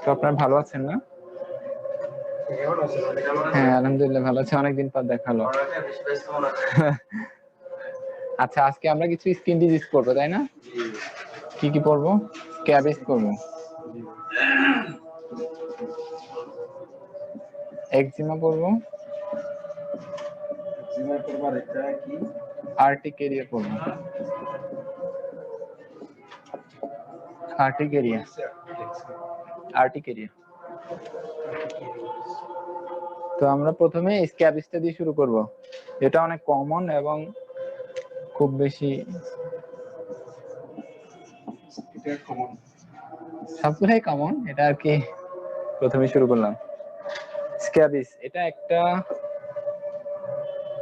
তো আপনারা ভালো আছেন না? হ্যাঁ আলহামদুলিল্লাহ ভালো আছি, অনেকদিন পর দেখা হলো। আচ্ছা আজকে আমরা কিছু স্কিন ডিজিজ করবো তাই না? কি কি পড়বো? স্ক্যাবিস করবো, একজিমা পড়বো, আর্টিকেরিয়া পড়বো, আর্টিকেরিয়া। তো আমরা প্রথমে স্ক্যাবিসটা দিয়ে শুরু করব, এটা অনেক কমন এবং খুব বেশি সবগুলাই কমন, এটা আর কি প্রথমে শুরু করলাম। স্ক্যাবিস এটা একটা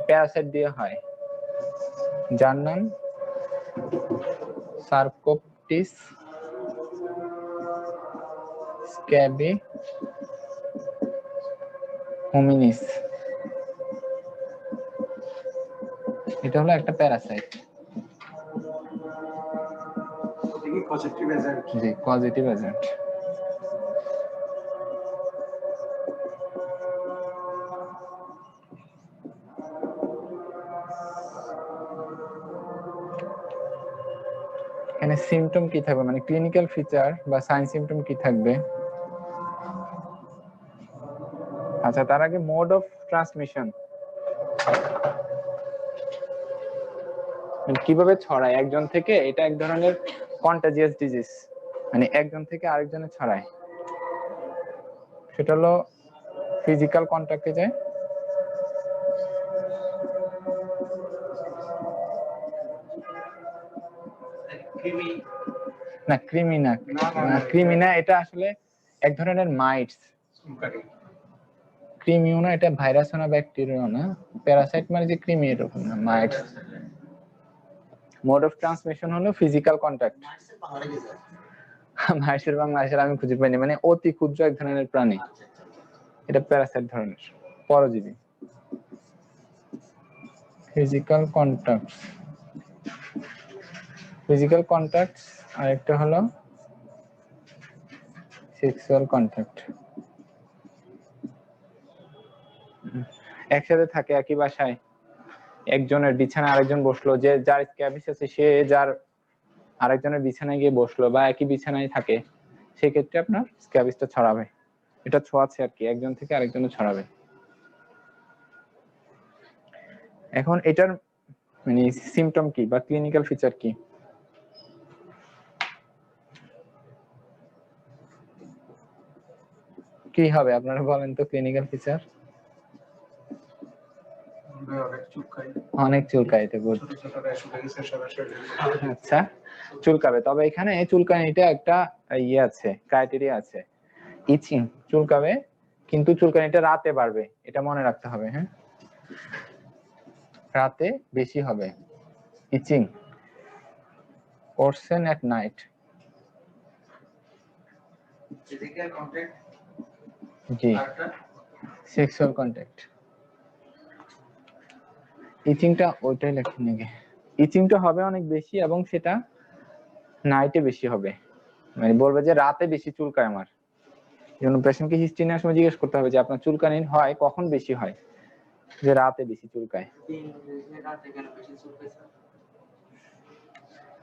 প্যারাসাইট দিয়ে হয় যার নাম সার্কোপটিস স্ক্যাবি হোমিনিস। এটা হলো একটা প্যারাসাইট। জি, পজিটিভ এজেন্ট। এখানে সিমটম কি থাকবে, মানে ক্লিনিক্যাল ফিচার বা সাইন সিমটম কি থাকবে? আচ্ছা তার আগে মোড অফ ট্রান্সমিশন, কিভাবে ছড়ায় একজন থেকে। এটা এক ধরনের কন্টাজিয়াস ডিজিজ, মানে একজন থেকে আরেকজনে ছড়ায়। সেটা হলো ফিজিক্যাল কন্ট্যাক্টে যায়, না কৃমি না, এটা আসলে এক ধরনের মাইটস। কৃমিও না, এটা ভাইরাসও না, ব্যাকটেরিয়াও না, প্যারাসাইট মানে যে কৃমি এরকম না, মাইটস। মোড অফ ট্রান্সমিশন হলো ফিজিক্যাল কন্ট্যাক্ট। মাইটসের বাংলাদেশের আমি খুঁজে পাইনি, মানে অতি ক্ষুদ্র এক ধরনের প্রাণী, এটা প্যারাসাইট ধরনের পরজীবী। ফিজিক্যাল কন্ট্যাক্ট, ফিজিক্যাল কন্ট্যাক্ট, আর একটা হলো সেক্সুয়াল কন্ট্যাক্ট। একসাথে থাকে একই বাসায়, একজনের বিছানায় আরেকজন বসলো, যে যার স্ক্যাবিস আছে সে যার আরেকজনের বিছানায় গিয়ে বসলো বা একই বিছানায় থাকে, সেক্ষেত্রে আপনার স্ক্যাবিসটা ছড়াবে। এটা ছোঁয়াচ্ছে আর কি, একজন থেকে আরেকজনে ছড়াবে। এখন এটার মানে সিমটম কি বা ক্লিনিক্যাল ফিচার কি? কি হবে আপনারা বলেন তো ক্লিনিক্যাল ফিচার? অনেক চুলকায়, এটা গুড। আচ্ছা চুলকাবে, তবে এখানে চুলকানিটা একটা ইয়ে আছে, ক্রাইটেরিয়া আছে। ইচিং, চুলকাবে কিন্তু চুলকানিটা রাতে বাড়বে, এটা মনে রাখতে হবে। হ্যাঁ, রাতে বেশি হবে ইচিং। Worsen at night. জি, সেক্সুয়াল কন্ট্যাক্ট। ইচিংটা ওইটাই লেখেন নাকি? ইচিংটা হবে অনেক বেশি এবং সেটা নাইটে বেশি হবে, মানে বলবে যে রাতে বেশি চুলকায় আমার। যেমন পেশেন্টকে হিস্ট্রি নেওয়ার সময় জিজ্ঞেস করতে হবে যে আপনার চুলকানি হয় কখন বেশি হয়, যে রাতে বেশি চুলকায়।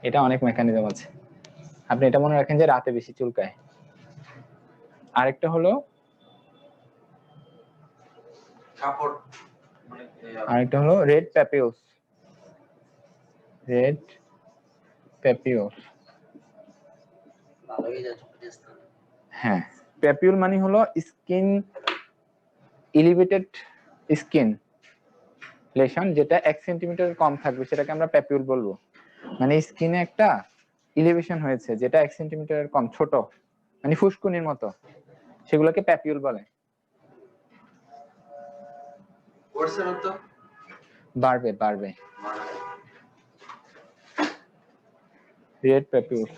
এটা অনেক মেকানিজম আছে, আপনি এটা মনে রাখেন যে রাতে বেশি চুলকায়। আরেকটা হলো রেড প্যাপিউস। রেড প্যাপিউস, হ্যাঁ প্যাপিউল মানে হলো স্কিন এলিভেটেড স্কিন লেশন, যেটা 1 সেন্টিমিটার কম থাকবে সেটাকে আমরা প্যাপিউল বলবো। মানে স্কিনে একটা এলিভেশন হয়েছে যেটা 1 সেন্টিমিটারের কম, ছোট মানে ফুসকুনির মতো, সেগুলোকে প্যাপিউল বলে। বাড়বে বাড়বে, রেড প্যাপিউস।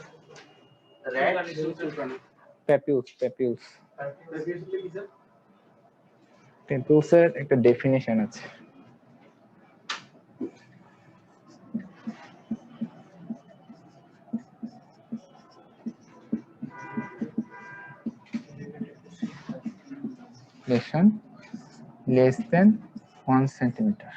প্যাপিউস প্যাপিউস প্যাপিউসের একটা ডেফিনিশন আছে। lesion less than 1 centimeter.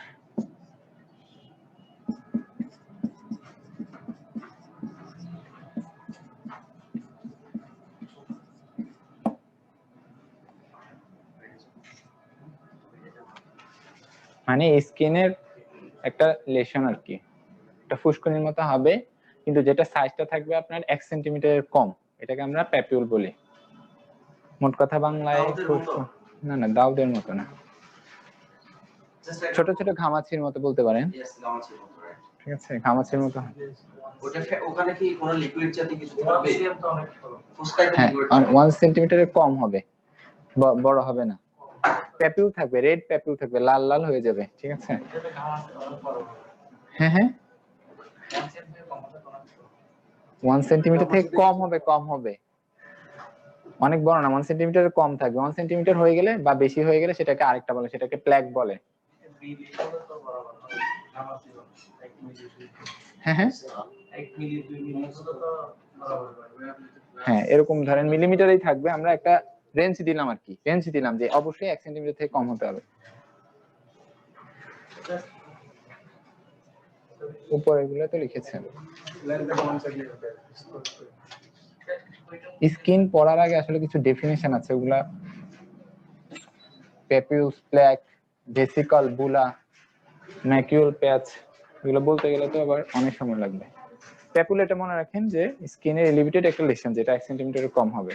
মানে স্কিনের একটা লেশন আর কি, একটা ফুসকুনির মতো হবে, কিন্তু যেটা সাইজটা থাকবে আপনার 1 সেন্টিমিটারের কম, এটাকে আমরা প্যাপিউল বলি। মোট কথা বাংলায় না না দাউদের মতো না, ছোট ছোট ঘামাচির মতো বলতে পারেন। ঠিক আছে, ঘামাচির মতো। ওখানে কি কোনো লিকুইড জাতীয় কিছু থাকবে? হ্যাঁ, 1 সেন্টিমিটারের কম হবে, বড় হবে না। প্যাপিউল থাকবে, রেড প্যাপিউল থাকবে, লাল লাল হয়ে যাবে। ঠিক আছে, হ্যাঁ হ্যাঁ 1 সেন্টিমিটার থেকে কম হবে, কম হবে, অনেক বড় না, 1 সেন্টিমিটারের কম থাকবে। 1 সেন্টিমিটার হয়ে গেলে বা বেশি হয়ে গেলে সেটাকে আরেকটা বলে, সেটাকে প্ল্যাক বলে। হ্যাঁ হ্যাঁ হ্যাঁ এরকম ধরেন মিলিমিটারেই থাকবে, আমরা একটা রেঞ্জ দিলাম আর কি, রেঞ্জ দিলাম যে অবশ্যই 1 সেন্টিমিটার থেকে কম হতে হবে। উপরে গুলো তো লিখেছেন। স্কিন পড়ার আগে আসলে কিছু ডেফিনিশন আছে, ওগুলা প্যাপিউস, প্ল্যাক, ভেসিকল, বুলা, ম্যাকিউল প্যাচ, এগুলো বলতে গেলে তো আবার অনেক সময় লাগবে। প্যাপুল এটা মনে রাখেন যে স্কিনের এলিভেটেড একটা লেশন যেটা 1 সেন্টিমিটারের কম হবে।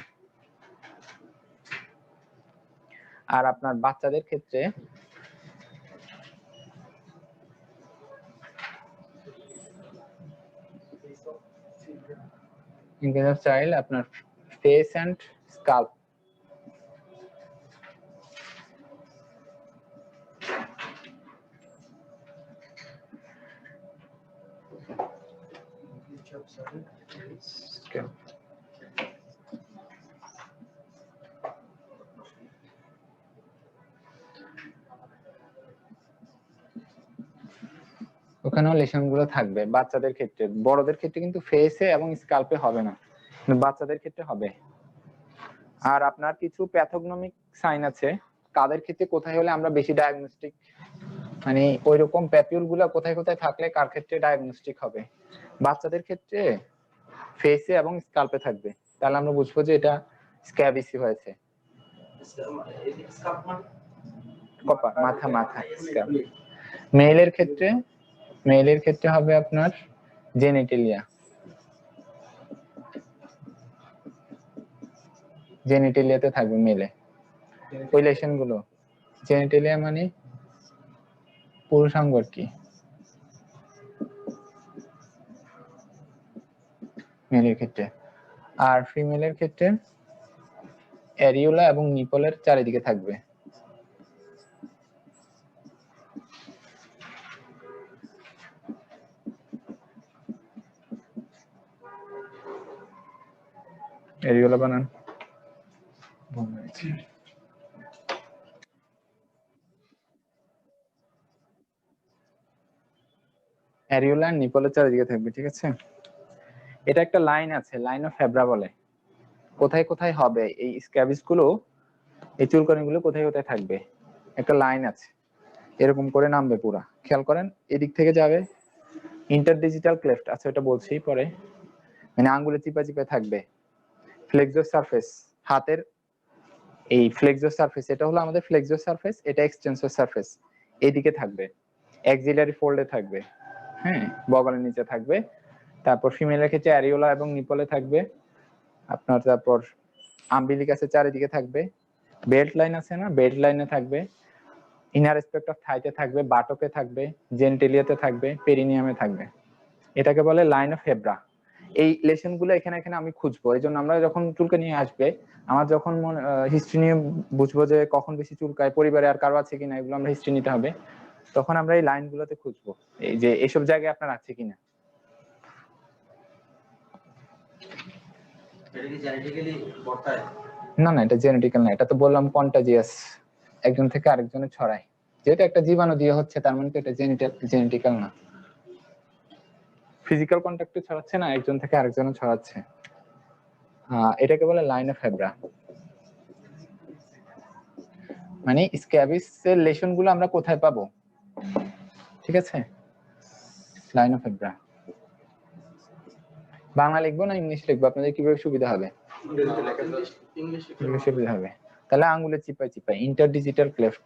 আর আপনার বাচ্চাদের ক্ষেত্রে in case of child আপনার ফেস এন্ড স্কাল্প, ওখানেও লেশন গুলো থাকবে বাচ্চাদের ক্ষেত্রে। বড়দের ক্ষেত্রে কিন্তু ফেসে এবং স্কাল্পে হবে না, বাচ্চাদের ক্ষেত্রে হবে। আর আপনার কিছু প্যাথোগনমিক সাইন আছে, কাদের ক্ষেত্রে কোথায় হলে আমরা বেশি ডায়াগনস্টিক, মানে ওইরকম প্যাপিউল গুলা কোথায় কোথায় থাকলে কার ক্ষেত্রে ডায়াগনস্টিক হবে। বাচ্চাদের ক্ষেত্রে ফেসে এবং স্কাল্পে থাকবে, তাহলে আমরা বুঝবো যে এটা স্ক্যাবিসি হয়েছে। মাথা মাথা স্ক্যাব। মেলের ক্ষেত্রে হবে আপনার জেনিটেলিয়া, জেনিটেলিয়াতে থাকবে মেলে ওই লেশন গুলো। জেনিটেলিয়া মানে পুরুষাঙ্গ আর কি, মেলের ক্ষেত্রে। আর ফিমেলের ক্ষেত্রে অ্যারিওলা এবং নিপলের চারিদিকে থাকবে। অ্যারিওলা বানান। অ্যারিওলা আর নিপলের চারিদিকে থাকবে। ঠিক আছে, এটা একটা লাইন আছে, লাইন অফ ফেব্রা বলে। কোথায় কোথায় হবে এই স্ক্যাবিস গুলো, এই চুলকানি গুলো কোথায় কোথায় থাকবে, একটা লাইন আছে, এরকম করে নামবে পুরা। খেয়াল করেন, এদিক থেকে যাবে ইন্টারডিজিটাল ক্লেফট আছে, ওটা বলছি পরে, মানে আঙ্গুলে চিপা চিপা থাকবে। ফ্লেক্সর সারফেস, হাতের এই ফ্লেক্সর সারফেস, এটা হলো আমাদের ফ্লেক্সর সারফেস, এটা এক্সটেনসর সারফেস, এইদিকে থাকবে। অ্যাক্সিলারি ফোল্ডে থাকবে, হ্যাঁ বগলের নিচে থাকবে। তারপর ফিমেলের ক্ষেত্রে অ্যারিওলা এবং নিপলে থাকবে আপনার। তারপর আম্বিলিকাসের চারিদিকে থাকবে। বেল্ট লাইন আছে না, বেল্ট লাইনে থাকবে। ইনার অ্যাসপেক্ট অফ থাইতে থাকবে, বাটকে থাকবে, জেনিটেলিয়াতে থাকবে, পেরিনিয়ামে থাকবে। এটাকে বলে লাইন অফ ফেব্রা। এই লেশন গুলো এখানে এখানে আমি খুঁজবো, এই জন্য আমরা যখন চুলকানি আসবে, আমার যখন হিস্ট্রি নিয়ে বুঝবো যে কখন বেশি চুলকায়, পরিবারে আর কারো আছে কিনা, এগুলো আমরা হিস্ট্রি নিতে হবে, তখন আমরা এই লাইন গুলোতে খুঁজবো এই যে এইসব জায়গায় আপনার আছে কিনা। না না এটা জেনেটিক্যাল না, এটা তো বললাম কন্টাজিয়াস, একজন থেকে আরেকজনে ছড়ায়। যেহেতু একটা জীবাণু দিয়ে হচ্ছে, তার মানে তো এটা জেনেটিক্যাল না, ফিজিক্যাল কন্ট্যাক্টে ছড়াচ্ছে না, একজন থেকে আরেকজনে ছড়াচ্ছে। এটাকে বলে লাইন অফ ফেব্রা। মানে স্ক্যাবিসের লেশন গুলো আমরা কোথায় পাবো? ঠিক আছে, লাইন অফ ফেব্রা। বাংলা লিখবো না ইংলিশ লিখবো, আপনাদের কিভাবে সুবিধা হবে? ইংলিশ সুবিধা হবে। তাহলে আঙ্গুলের চিপায় চিপায়, ইন্টারডিজিটাল ক্লেফট।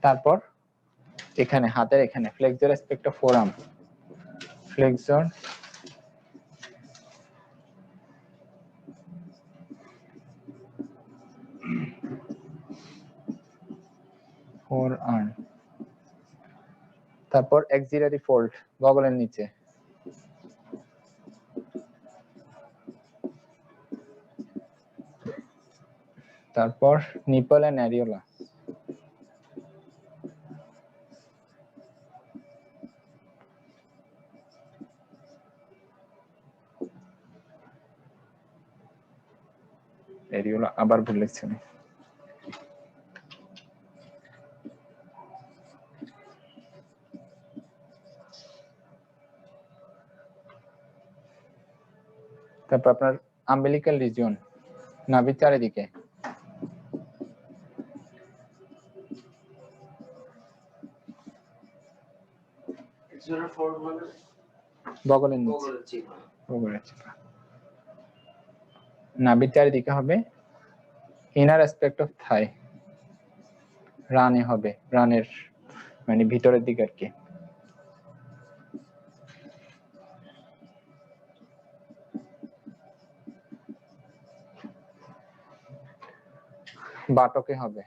তারপর এখানে হাতের এখানে flexor aspect of forearm, flexor forearm, তারপর এক্সিলারি ফোল্ড বগলের নিচে, তারপর নিপল এন্ড অ্যারিওলা, এরিওলা আবার ভুল লিখছি আমি। তারপর আপনার আম্বিলিক্যাল রিজিয়ন, নাভির চারিদিকে, বগলের নিচে, বগলের চিপা, নাভির চারিদিকে হবে। ইনার অ্যাসপেক্ট অফ থাই, রানে হবে, রানের মানে ভিতরের দিকে আর কি। বাটকে হবে,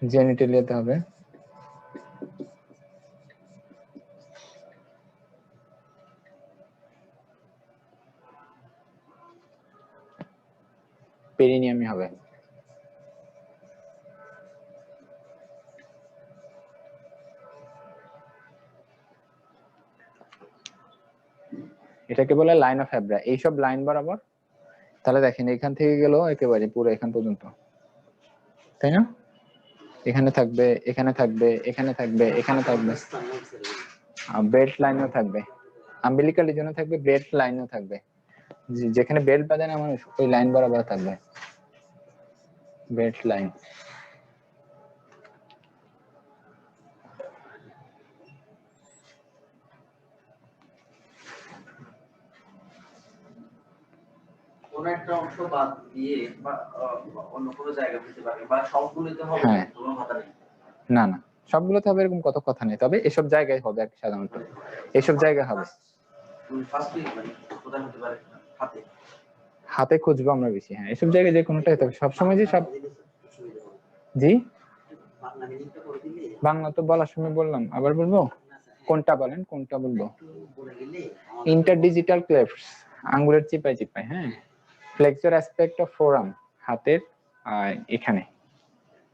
জেনিটেলিয়াতে হবে, পেরিনিয়ামে হবে। এটাকে বলে লাইন অফ ফেব্রা। এইসব লাইন বরাবর, তাহলে দেখেন এখান থেকে গেল একেবারে পুরো এখান পর্যন্ত, তাই না? এখানে থাকবে, এখানে থাকবে, এখানে থাকবে, এখানে থাকবে, বেল্ট লাইনও থাকবে, আম্বিলিক্যাল রিজিয়নে থাকবে, বেল্ট লাইনও থাকবে। যেখানে বেল্ট বাঁধে না মানুষ, ওই লাইন বরাবর থাকবে বেল্ট লাইন। কোন একটা অংশ বাদ দিয়ে বা অন্য কোনো জায়গা হতে পারে, বা সবগুলোতে হবে কোনো কথা নেই। না না, সবগুলোতে হবে এরকম কত কথা নেই, তবে এসব জায়গায় হবে আর কি, সাধারণত এসব জায়গায় হবে। কোথায় হতে পারে? হাতে, হাতে খুঁজবো আমরা বেশি। হ্যাঁ, এসব জায়গায় যে কোনোটাই তবে সবসময় যে সব। জি, বাংলা তো বলার সময় বললাম, আবার বলবো? কোনটা বলেন, কোনটা বলবো? ইন্টারডিজিটাল ক্লেফটস, আঙ্গুলের চিপায় চিপায়। হ্যাঁ, ফ্লেক্সর অ্যাসপেক্ট অফ ফোরাম, হাতের এখানে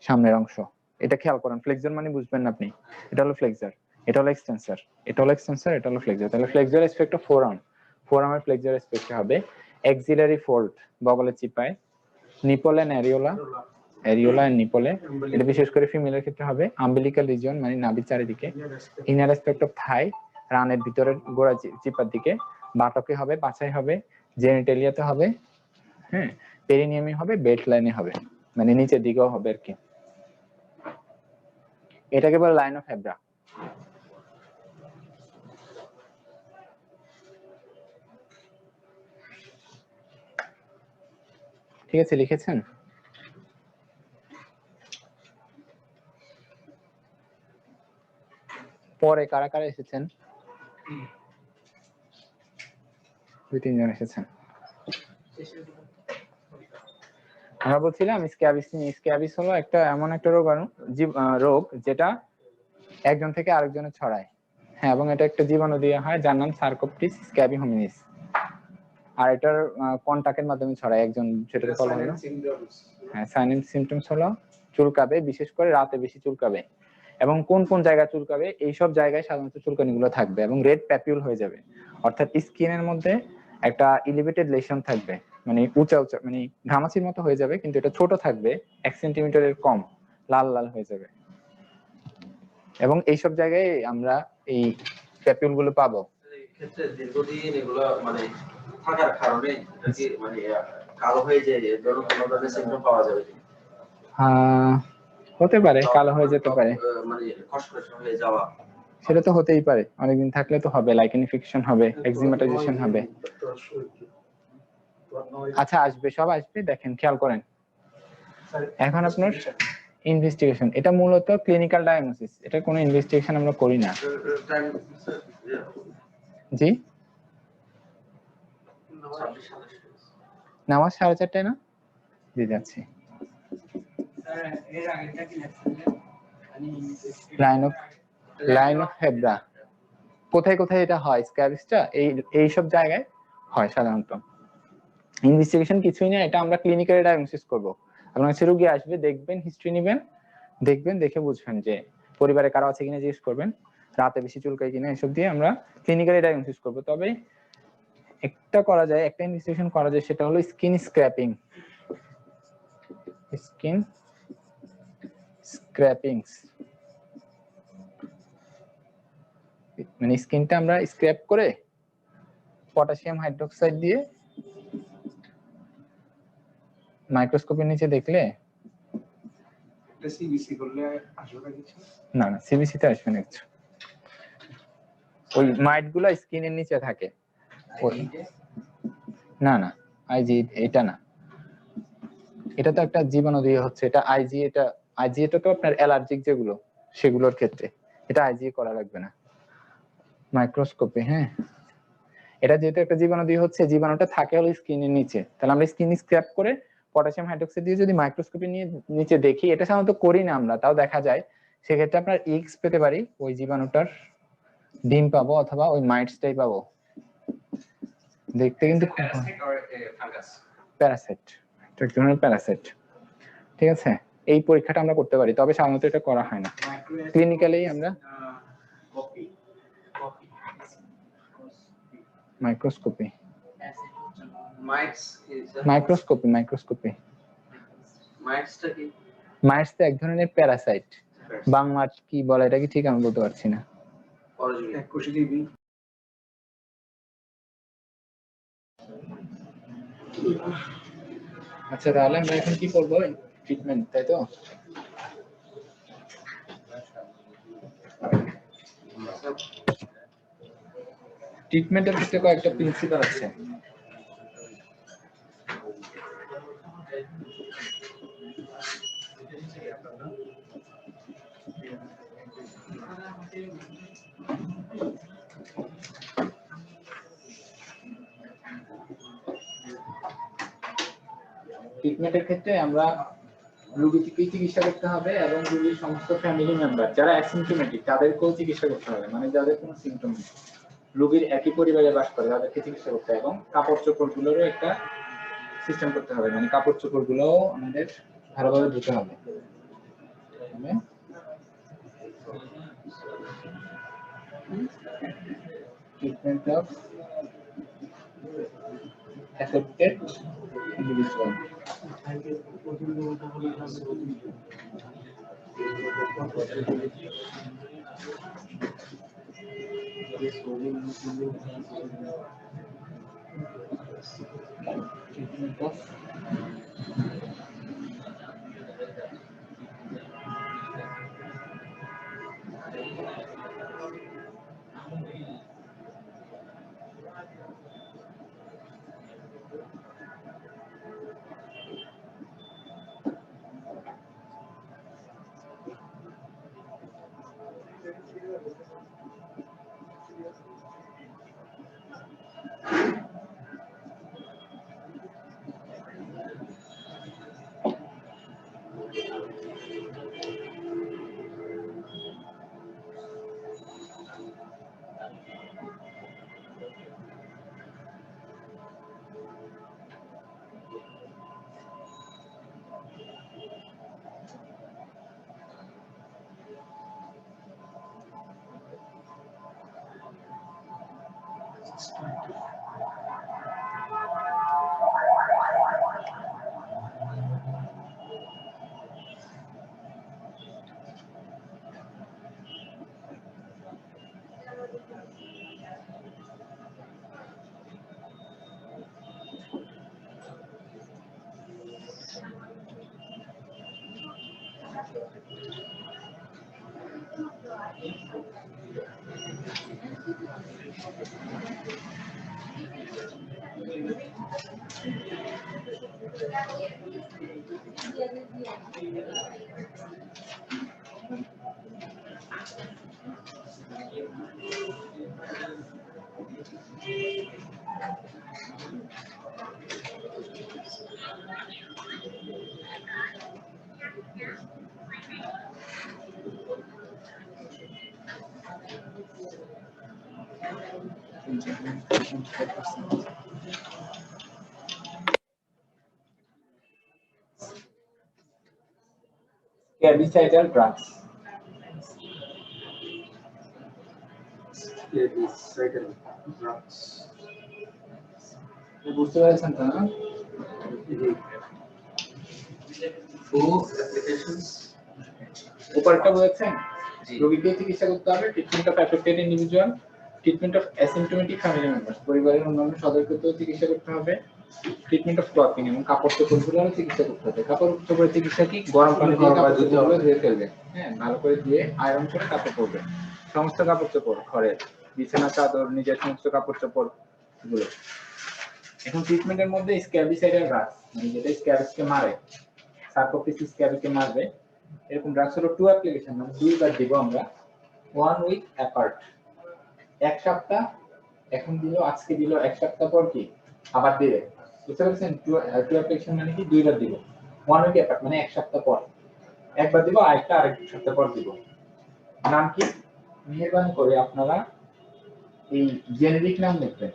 সামনের অংশ। এটা খেয়াল করেন, ফ্লেক্সর মানে বুঝবেন না আপনি, এটা হলো ফ্লেক্সর, এটা হলো এক্সটেন্সর, এটা হলো এক্সটেন্সর, এটা হলো ফ্লেক্সর। তাহলে ফ্লেক্সর অ্যাসপেক্ট অফ ফোরাম, ফোরামের ফ্লেক্সর অ্যাসপেক্ট হবে এক্সিলারি ফোল্ড বগলের চিপায়, nipple and areola, areola and নিপলে, এটা বিশেষ করে ফিমেলের ক্ষেত্রে হবে। আম্বিলিক্যাল রিজিয়ন মানে নাভির চারিদিকে, ইনার অ্যাসপেক্ট অফ থাই, রানের ভিতরের গোড়া চিপার দিকে, বাটকে হবে, পাছায় হবে, জেনিটেলিয়াতে হবে, হ্যাঁ, পেরিনিয়ামে হবে, বেল্ট লাইনে হবে, মানে নিচের দিকেও হবে আর কি। এটাকে বলে লাইন অফ ফেব্রা। ঠিক আছে, লিখেছেন? পরে কারা কারা এসেছেন? 2-3 জন এসেছেন। আমরা বলছিলাম স্ক্যাবিস নিয়ে। স্ক্যাবিস হলো একটা এমন একটা রোগ যেটা একজন থেকে আরেকজনে ছড়ায়। হ্যাঁ, এবং এটা একটা জীবাণু দিয়ে হয় যার নাম সার্কোপটিস স্ক্যাবি হোমিনিস। আর এটার কন্টাক্টের মাধ্যমে ছড়ায় একজন, সেটাকে বলা হলো। হ্যাঁ, সাইন এন্ড সিমটমস হলো চুলকাবে, বিশেষ করে রাতে বেশি চুলকাবে। এবং কোন কোন জায়গায় চুলকাবে, এইসব জায়গায় সাধারণত চুলকানিগুলো থাকবে এবং রেড প্যাপিউল হয়ে যাবে, অর্থাৎ স্কিনের মধ্যে একটা এলিভেটেড লেশন থাকবে, মানে উঁচা উঁচা, মানে ঘামাচির মতো হয়ে যাবে, কিন্তু এটা ছোট থাকবে, 1 সেন্টিমিটারের কম, লাল লাল হয়ে যাবে। এবং এইসব জায়গায় আমরা এই প্যাপিউল গুলো পাবো। এই ক্ষেত্রে দীর্ঘদিন এগুলো মানে থাকার কারণে এটা কি মানে কালো হয়ে যায়, ধরুন কোনো ধরনের সিমটম পাওয়া যাবে কি? হতে পারে, কালো হয়ে যেতে পারে, মানে খসখসে হয়ে যাওয়া, সেটা তো হতেই পারে, অনেকদিন থাকলে তো হবে, লাইকেন ইনফেকশন হবে, এক্সিমাটাইজেশন হবে। আচ্ছা আসবে, সব আসবে, দেখেন খেয়াল করেন। এখন আপনার ইনভেস্টিগেশন, এটা মূলত ক্লিনিক্যাল ডায়াগনোসিস, এটা কোনো ইনভেস্টিগেশন আমরা করি না। জি নামাজ 4:30টায় না? জি যাচ্ছি। লাইন অফ হেব্রা কোথায় কোথায় এটা হয়? স্ক্যাবিসটা এই সব জায়গায় হয় সাধারণত। ইনভেস্টিগেশন কিছুই না, এটা আমরা ক্লিনিক্যাল ডায়াগনোসিস করব। আপনার কাছে রোগী আসবে, দেখবেন, হিস্ট্রি নেবেন, দেখবেন, দেখে বুঝবেন যে পরিবারে কারো আছে কিনা জিজ্ঞেস করবেন, রাতে বেশি চুলকায় কিনা, এসব দিয়ে আমরা ক্লিনিক্যালি ডায়াগনোসিস করব। তবে একটা করা যায়, একটা ইনভেস্টিগেশন করা যায়, সেটা হলো স্কিন স্ক্র্যাপিং। স্কিন স্ক্র্যাপিংস মানে স্কিনটা আমরা স্ক্র্যাপ করে পটাশিয়াম হাইড্রোক্সাইড দিয়ে মাইক্রোস্কোপের নিচে দেখলে, সিবিসি করলে আসবে কিছু না না সিবিসি তে আসবে না কিছু, ওই মাইট গুলো স্কিনের নিচে থাকে। না না আইজি এটা না, এটা তো একটা জীবাণু দিয়ে হচ্ছে, এটা আইজি, এটা তো আপনার অ্যালার্জিক যেগুলো সেগুলোর ক্ষেত্রে, এটা আইজি করা লাগবে না মাইক্রোস্কোপে। হ্যাঁ, এটা যেহেতু একটা জীবাণু দিয়ে হচ্ছে, জীবাণুটা থাকে হলো স্কিনের নিচে, তাহলে আমরা স্কিন স্ক্র্যাপ করে পটাশিয়াম হাইড্রোক্সাইড দিয়ে যদি মাইক্রোস্কোপে নিয়ে নিচে দেখি, এটা সাধারণত করি না আমরা, তাও দেখা যায়, সেক্ষেত্রে আপনার এক্স পেতে পারি, ওই জীবাণুটার ডিম পাবো অথবা ওই মাইটসটাই পাবো। দেখতে কিন্তু প্যারাসাইট, এক ধরনের প্যারাসাইট। ঠিক আছে, এই পরীক্ষাটা আমরা করতে পারি, তবে সাধারণত এটা করা হয় না, ক্লিনিক্যালি আমরা মাইক্রোস্কোপি মাইটস তো এক ধরনের প্যারাসাইট, বাংলা কি বলে এটা কি ঠিক আমি বলতে পারছি না। আচ্ছা তাহলে আমরা এখন কি করবো? ট্রিটমেন্ট, তাই তো? ট্রিটমেন্টের ক্ষেত্রে কয়েকটা প্রিন্সিপাল আছে। ট্রিটমেন্টের ক্ষেত্রে আমরা রোগীকে চিকিৎসা করতে হবে এবং রোগীর সমস্ত ফ্যামিলি মেম্বার যারা অ্যাসিম্পটোমেটিক তাদেরকেও চিকিৎসা করতে হবে, মানে যাদের কোনো সিম্পটম নেই, রোগীর একই পরিবারে বাস করে তাদেরকে চিকিৎসা করতে হবে, এবং কাপড় চোপড় গুলোরও একটা সিস্টেম করতে হবে, মানে কাপড় চোপড় গুলোও আমাদের ভালোভাবে ধুতে হবে। Treatment of affected individual. Treatment of Herbicidal drugs. Herbicidal drugs. বুঝতে পারছেন তো না? Full applications. উপরটা বুঝছেন? জি। রোগীকে চিকিৎসা করতে হবে, treatment of affected individual, treatment of asymptomatic family members, পরিবারের অন্যান্য সদস্যকেও চিকিৎসা করতে হবে, ট্রিটমেন্ট অফ ক্লথিং এবং কাপড় চোপড়গুলোও চিকিৎসা করতে হবে। কাপড় চোপড়ের চিকিৎসা কি? গরম পানি দিয়ে কাপড় চোপড়গুলো ধুয়ে ফেলবে, হ্যাঁ, ভালো করে ধুয়ে আয়রন করে কাপড় পরবে, সমস্ত কাপড় চোপড়, ঘরের বিছানা চাদর, নিজের সমস্ত কাপড় চোপড় গুলো। এখন ট্রিটমেন্টের মধ্যে স্ক্যাবিসাইডাল ড্রাগস, মানে যেটা স্ক্যাবিসকে মারে, সার্কোপ্সিস স্ক্যাবিসকে মারবে, এরকম ড্রাগস হলো 2 অ্যাপ্লিকেশন, মানে 2 বার দিব আমরা, 1 উইক অ্যাপার্ট। এক সপ্তাহ এখন দিল, আজকে দিল, এক সপ্তাহ পর কি আবার দিবে, বুঝতে পারছেন? 2 অ্যাপ্লিকেশন মানে কি 2 বার দিব, 1 উইক অ্যাপার্ট মানে এক সপ্তাহ পর একবার দিব, আরেকটা আরেক সপ্তাহ পর দিব। নাম কি? মেহেরবানি করে আপনারা এই জেনেরিক নাম লিখবেন।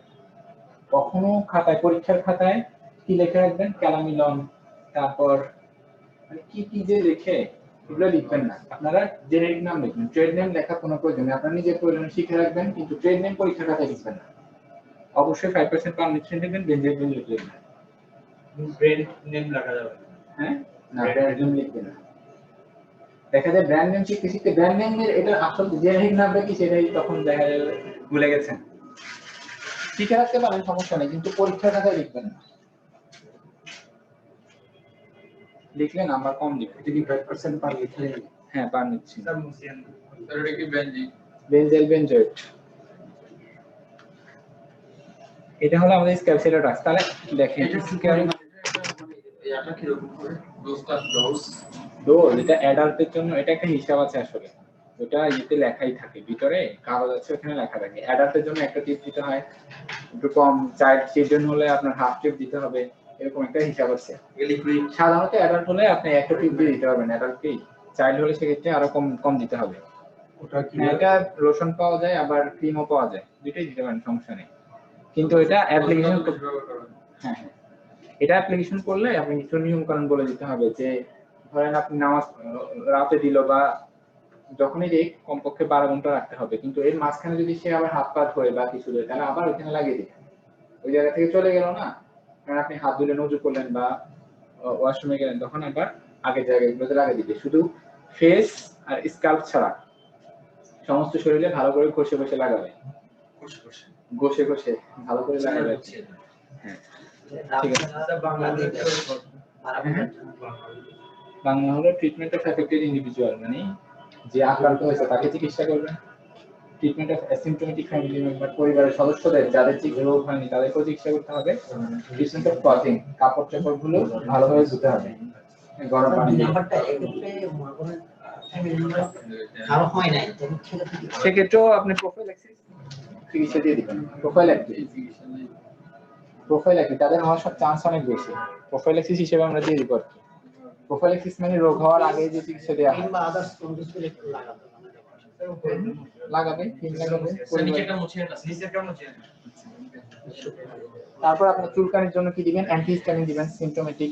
কখনো খাতায়, পরীক্ষার খাতায় কি লিখে রাখবেন? ক্যালামিলন, তারপর কি কি যে লিখে এগুলো লিখবেন না, আপনারা জেনেরিক নাম লিখবেন। ট্রেড নেম লেখা কোনো প্রয়োজন নেই, আপনারা নিজের প্রয়োজনে শিখে রাখবেন, কিন্তু ট্রেড নেম পরীক্ষার খাতায় লিখবেন না। অবশ্যই 5% পারমিশন দিবেন, বেনজেপিন লিখবেন না। ব্র্যান্ড নেম লেখা যাবে, হ্যাঁ, না ব্র্যান্ড নেম লিখবেন না। দেখা যায় ব্র্যান্ড নেম শিখতে শিখতে ব্র্যান্ড নেমের এটা আসল জেনেরিক নামটা কি সেটাই তখন দেখা যাবে ভুলে গেছেন। শিখে রাখতে পারেন, সমস্যা নেই, কিন্তু পরীক্ষার খাতায় লিখবেন না। লিখলে নাম্বার কম লিখবে। যদি 5% পার লিখলে হ্যাঁ, পার নিচ্ছি। স্যার মুসিয়ান স্যার এটা কি বেনজি বেনজেল বেনজয়েট, এটা হলো আমাদের স্ক্যাবিসাইডাল ড্রাগস। তাহলে দেখেন এটা কি রকম করে? ডোজ ডোজ, এটা অ্যাডাল্টের জন্য এটা একটা হিসাব আছে আসলে, ওটা ইতে লেখাই থাকে, ভিতরে কাগজ আছে, ওখানে লেখা থাকে। অ্যাডাল্টের জন্য একটা টিপ দিতে হয়, একটু কম, চাইল্ড চিলড্রেন হলে আপনার হাফ টিপ দিতে হবে, এরকম একটা হিসাব আছে। লিকুইড সাধারণত অ্যাডাল্ট হলে আপনি একটা টিপ দিয়ে দিতে পারবেন অ্যাডাল্টকে, চাইল্ড হলে সেক্ষেত্রে আরো কম কম দিতে হবে। ওটা কি এটা লোশন পাওয়া যায়, আবার ক্রিমও পাওয়া যায়, দুটোই দিতে পারেন, সমস্যা নেই। কিন্তু এটা অ্যাপ্লিকেশন, হ্যাঁ হ্যাঁ, এটা অ্যাপ্লিকেশন করলে আপনি কিছু নিয়ম কানুন বলে দিতে হবে, যে ধরেন আপনি নামাজ রাতে দিল বা যখনই দেখ কমপক্ষে 12 ঘন্টা রাখতে হবে, কিন্তু এর মাঝখানে যদি সে আবার হাত পা ধোয় বা কিছু দেয়, তাহলে আবার ওখানে লাগিয়ে দিবেন, ওই জায়গা থেকে চলে গেল না, কারণ আপনি হাত ধুলে নজু করলেন বা ওয়াশরুমে গেলেন, তখন আবার আগের জায়গাগুলোতে লাগিয়ে দিবে। শুধু ফেস আর স্কাল্প ছাড়া সমস্ত শরীরে ভালো করে ঘষে ঘষে লাগাবে, ঘষে ঘষে ভালো করে লাগাবে। হ্যাঁ, ঠিক আছে। বাংলা হলো ট্রিটমেন্ট অফ অ্যাফেক্টেড ইন্ডিভিজুয়াল, মানে যে আক্রান্ত হয়েছে তাকে চিকিৎসা করবেন। Treatment of asymptomatic family member, পরিবারের সদস্যদের যাদের রোগ হয়নি তাদেরকেও চিকিৎসা করতে হবে। ট্রিটমেন্ট অফ ক্লথিং, কাপড় চোপড়গুলো ভালোভাবে ধুতে হবে গরম পানি দিয়ে। সেক্ষেত্রেও আপনি প্রোফাইল্যাক্সিস চিকিৎসা দিয়ে দিবেন। প্রোফাইল্যাক্সিস তাদের হওয়ার সব চান্স অনেক বেশি, প্রোফাইল্যাক্সিস হিসেবে আমরা দিয়ে দিব। প্রোফাইল্যাক্সিস মানে রোগ হওয়ার আগে যে চিকিৎসা দেওয়া হয়, লাগাবে, ক্রিম লাগাবে। তারপর আপনি চুলকানির জন্য কি দিবেন? অ্যান্টিহিস্টামিন দিবেন। সিম্পটোমেটিক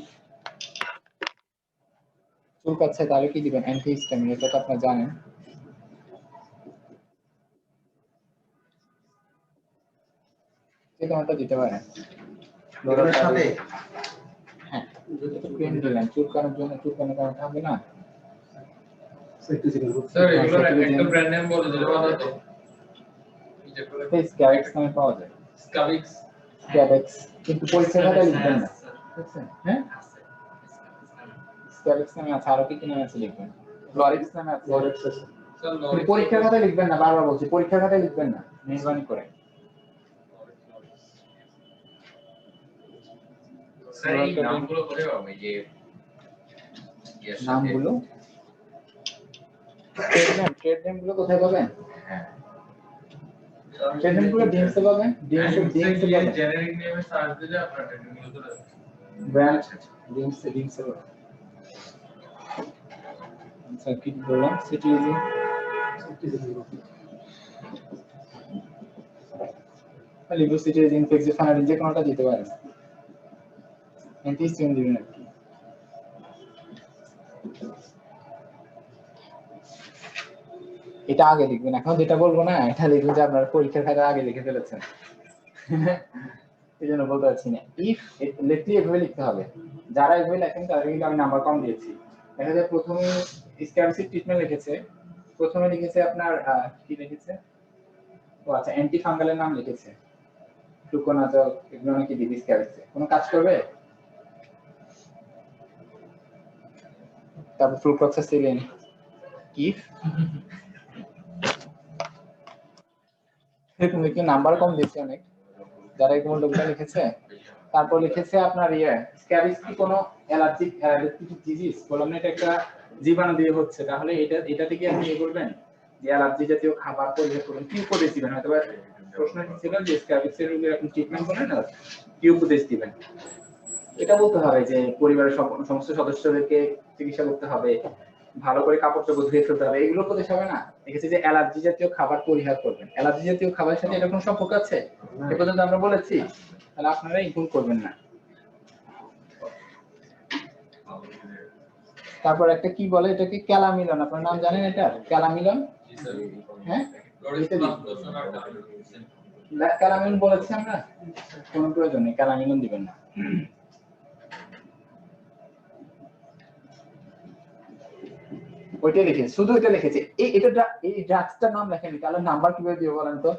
চুলকাচ্ছে তাহলে কি দিবেন? অ্যান্টিহিস্টামিন, এটা তো আপনারা জানেন। এটা দিতে পারেন। সাথে হ্যাঁ, ক্রিম দিলেন চুলকানোর জন্য, চুলকানোর কারণে হবে না। স্যার এগুলোর একটা ব্র্যান্ড নেম বলে দিলে ভালো হতো। স্ক্যাবিক্স নামে পাওয়া যায়। স্ক্যাবিক্স, কিন্তু পরীক্ষার খাতায় লিখবেন না, বুঝছেন? হ্যাঁ, স্ক্যাবিক্স নামে আছে, আরো কি নামে আছে লিখবেন। লরিক্স নামে আছে, লরিক্স আছে, কিন্তু পরীক্ষার খাতায় লিখবেন না, বারবার বলছি, পরীক্ষার খাতায় লিখবেন না, মেহরবানি করে। স্যার এই নামগুলো কোথায় পাবো এই যে নামগুলো ট্রেড নেম গুলো কোথায় পাবেন? হ্যাঁ ট্রেড নেম গুলো ডিএমসে পাবেন, ডিএমসে পাবেন, জেনারিক নেমে সার্চ দিলে আপনার ট্রেনিংগুলো চলে আসবে ব্র্যান্ড ডিএমসে পাবেন। আচ্ছা কি বললাম সিটিজেন লিগো সিটিজেন ফিক্সড ফাইনাল যে কোনটা দিতে পারেন, এন্টি স্ট্রিম দিবেন আর কি। এটা আগে লিখবেন, এখন যেটা বলবো না এটা লিখবেন যে আপনার পরীক্ষার খাতায় আগে লিখে ফেলেছেন, এই জন্য বলতে পারছি না। ইফ লিখলে এভাবে লিখতে হবে, যারা এভাবে লেখেন তাদের কিন্তু আমি নাম্বার কম দিয়েছি। দেখা যায় প্রথমে স্ক্যাবিসিড ট্রিটমেন্ট লিখেছে, প্রথমে লিখেছে আপনার কি লিখেছে, ও আচ্ছা অ্যান্টি ফাঙ্গালের নাম লিখেছে, ফ্লুকোনাজল এগুলো নাকি দিবি স্ক্যাবিসে, কোনো কাজ করবে? তারপর ফ্লুক্লোক্সাসিলিন ইফ এরকম লিখে নাম্বার কম দিয়েছে অনেক যারা এরকম লোকটা লিখেছে। তারপর লিখেছে আপনার স্ক্যাবিস কি কোনো অ্যালার্জিক ডিজিজ, বললাম না এটা একটা জীবাণু দিয়ে হচ্ছে, তাহলে এটা থেকে আপনি বলবেন যে অ্যালার্জি জাতীয় খাবার পরিহার করুন, কি উপদেশ দিবেন? হয়তো প্রশ্ন ছিল যে স্ক্যাবিসের রোগের আপনি ট্রিটমেন্ট করেন না, কি উপদেশ দিবেন? এটা বলতে হবে যে পরিবারের সমস্ত সদস্যদেরকে চিকিৎসা করতে হবে, ভালো করে কাপড় চোপড় ধুয়ে ফেলতে হবে, এগুলো উপদেশ হবে না। দেখেছি যে অ্যালার্জি জাতীয় খাবার পরিহার করবেন, অ্যালার্জি জাতীয় খাবারের সাথে এরকম সম্পর্ক আছে এ পর্যন্ত আমরা বলেছি, তাহলে আপনারা এই ভুল করবেন না। তারপর একটা কি বলে এটাকে ক্যালামিলন, আপনার নাম জানেন এটা ক্যালামিলন? হ্যাঁ ক্যালামিলন বলেছি আমরা, কোনো প্রয়োজন নেই, ক্যালামিলন দিবেন না। ওইটা লিখেছে, শুধু এটা লিখেছে, এই ড্রাগসটার নাম লেখেনি, তাহলে নাম্বার কিভাবে দিও বলেন তো?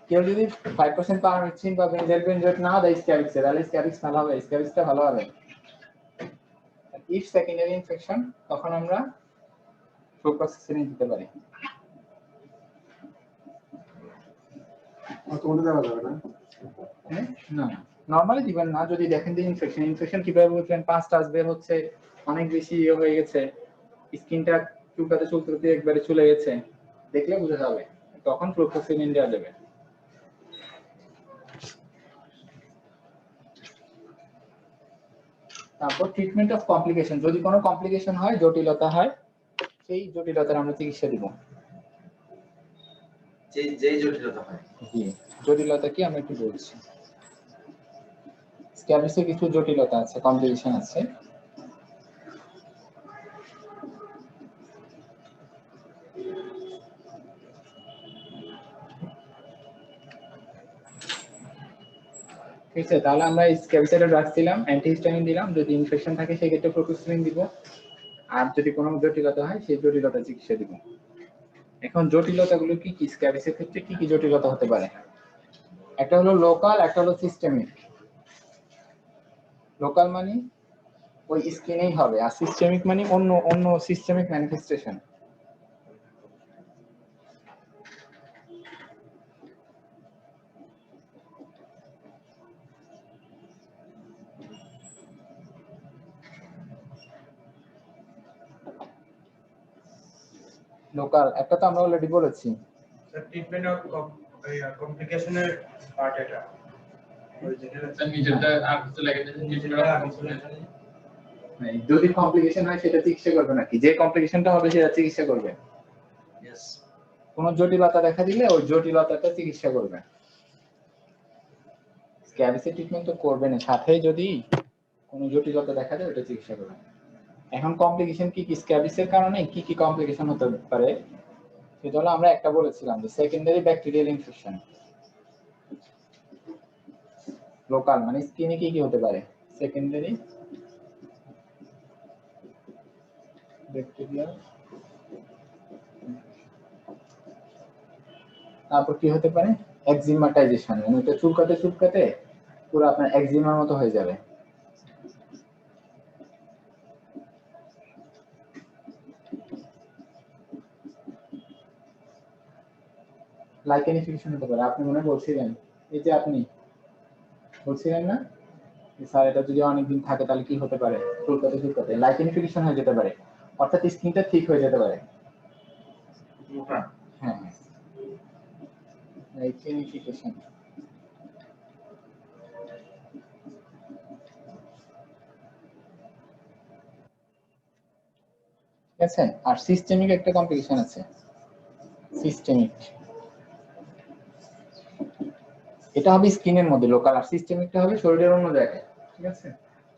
কেউ যদি 5% পারমিথ্রিন বা বেনজেলপেনজয়েড না দেয় স্ক্যাবিক্সে, তাহলে স্ক্যাবিক্স ভালো হবে, স্ক্যাবিক্সটা ভালো হবে। ইফ সেকেন্ডারি ইনফেকশন তখন আমরা ফ্লুক্লোক্সাসিলিন দিতে পারি। অতটা দেওয়া যাবে না। না নরমালি দিবেন না, যদি দেখেন যে ইনফেকশন কিভাবে বুঝবেন? 5 টাচ বের হচ্ছে, অনেক বেশি হয়ে গেছে, স্কিনটা চুলকাতে একবারে চলে গেছে, দেখলে বুঝা যাবে, তখন ফ্লুক্লোক্সাসিলিন দেওয়া যাবে। তারপর ট্রিটমেন্ট অফ কমপ্লিকেশন, যদি কোনো কমপ্লিকেশন হয়, জটিলতা হয়, সেই জটিলতার আমরা চিকিৎসা দিব। যেই জটিলতা হয়, জি জটিলতা কি আমরা একটু বলছি। স্ক্যাবিসে কিছু জটিলতা আছে, কমপ্লিকেশন আছে। ঠিক আছে, তাহলে আমরা স্ক্যাবিসাইডের ড্রাগস দিলাম, অ্যান্টিহিস্টামিন দিলাম, যদি ইনফেকশন থাকে সেক্ষেত্রে ফ্লুক্লোক্সাসিলিন দিব, আর যদি কোনো জটিলতা হয় সেই জটিলতা চিকিৎসা দিব। এখন জটিলতাগুলো কি কি, স্ক্যাবিসের ক্ষেত্রে কি কি জটিলতা হতে পারে? একটা হলো লোকাল, একটা হলো সিস্টেমিক। লোকাল মানে ওই স্কিনেই হবে, আর সিস্টেমিক মানে অন্য সিস্টেমিক ম্যানিফেস্টেশন। লোকাল একটা তো আমরা অলরেডি বলেছি, স্যার ট্রিটমেন্ট অফ কমপ্লিকেশনের পার্ট এটা নিজেরটা আগে লাগে যদি কমপ্লিকেশন হয় সেটা চিকিৎসা করবে নাকি, যে কমপ্লিকেশনটা হবে সেটা চিকিৎসা করবে। ইয়েস, কোন জটিলতা দেখা দিলে ওই জটিলতাটা চিকিৎসা করবে, স্ক্যাবিসের ট্রিটমেন্ট তো করবে না, সাথে যদি কোন জটিলতা দেখা যায় ওটা চিকিৎসা করবে। এখন কমপ্লিকেশন কি কি, স্ক্যাবিসের কারণে কি কি কমপ্লিকেশন হতে পারে সেটা হলো আমরা একটা বলেছিলাম যে সেকেন্ডারি ব্যাকটেরিয়াল ইনফেকশন। লোকাল মানে স্কিনে কি কি হতে পারে, সেকেন্ডারি ব্যাকটেরিয়াল, তারপর কি হতে পারে এক্সিমাটাইজেশন, মানে এটা চুলকাতে পুরো আপনার এক্সিমার মতো হয়ে যাবে। লাইকেন ইনফেকশন হতে পারে, আপনি মনে বলছিলেন, এই যে আপনি বলছিলেন না স্যার এটা যদি অনেকদিন থাকে তাহলে কি হতে পারে? চুলকাতে লাইকেনিফিকেশন হয়ে যেতে পারে, অর্থাৎ স্কিনটা ঠিক হয়ে যেতে পারে। মোটা হ্যাঁ হ্যাঁ, লাইকেনিফিকেশন। ঠিক আছে, আর সিস্টেমিক একটা কমপ্লিকেশন আছে। সিস্টেমিক, এটা হবে স্কিনের মধ্যে লোকাল, আর সিস্টেমিকটা হবে শরীরের অন্য জায়গায়। ঠিক আছে,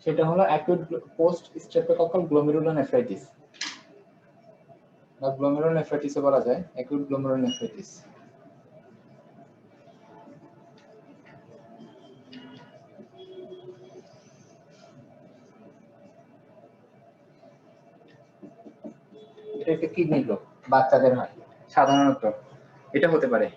সেটা হলো অ্যাকিউট পোস্ট স্ট্রেপ্টোকক্কাল গ্লোমেরুলোনেফ্রাইটিস বা গ্লোমেরুলোনেফ্রাইটিসও বলা যায়, অ্যাকিউট গ্লোমেরুলোনেফ্রাইটিস। এটা একটা কিডনির রোগ, বাচ্চাদের হয় সাধারণত, এটা হতে পারে।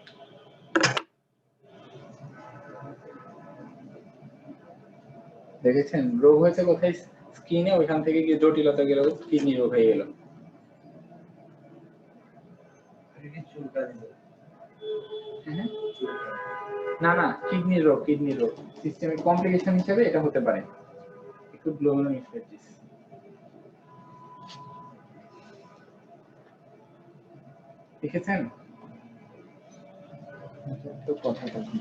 দেখেছেন রোগ হয়েছে কোথায়? স্কিনে, ওইখান থেকে গিয়ে জটিলতা গেল, কিডনি রোগ হয়ে গেল। না না, কিডনির রোগ, সিস্টেমিক কমপ্লিকেশন হিসেবে এটা হতে পারে, একটু গ্লোমেরুলোনেফ্রাইটিস। দেখেছেন তো কথাটা কি?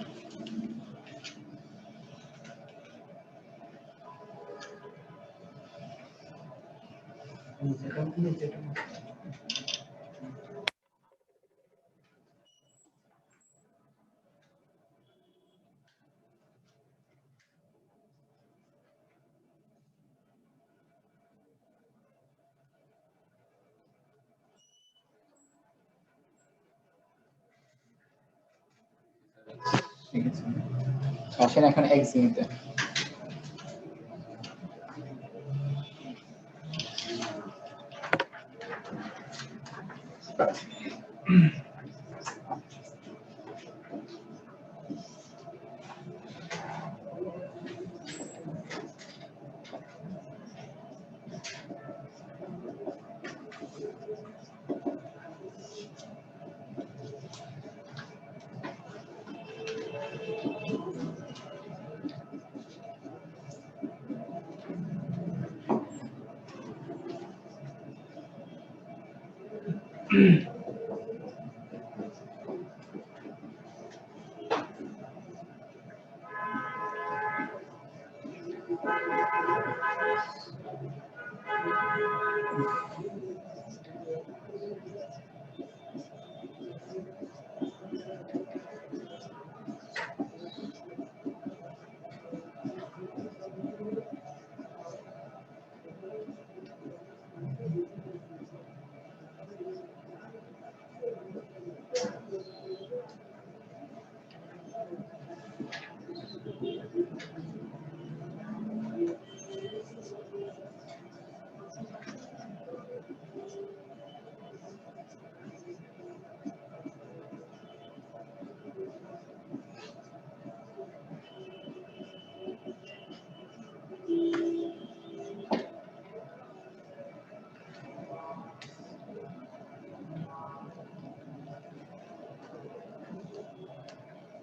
ঠিক আছে, আসেন এখন এক্সিমিতে।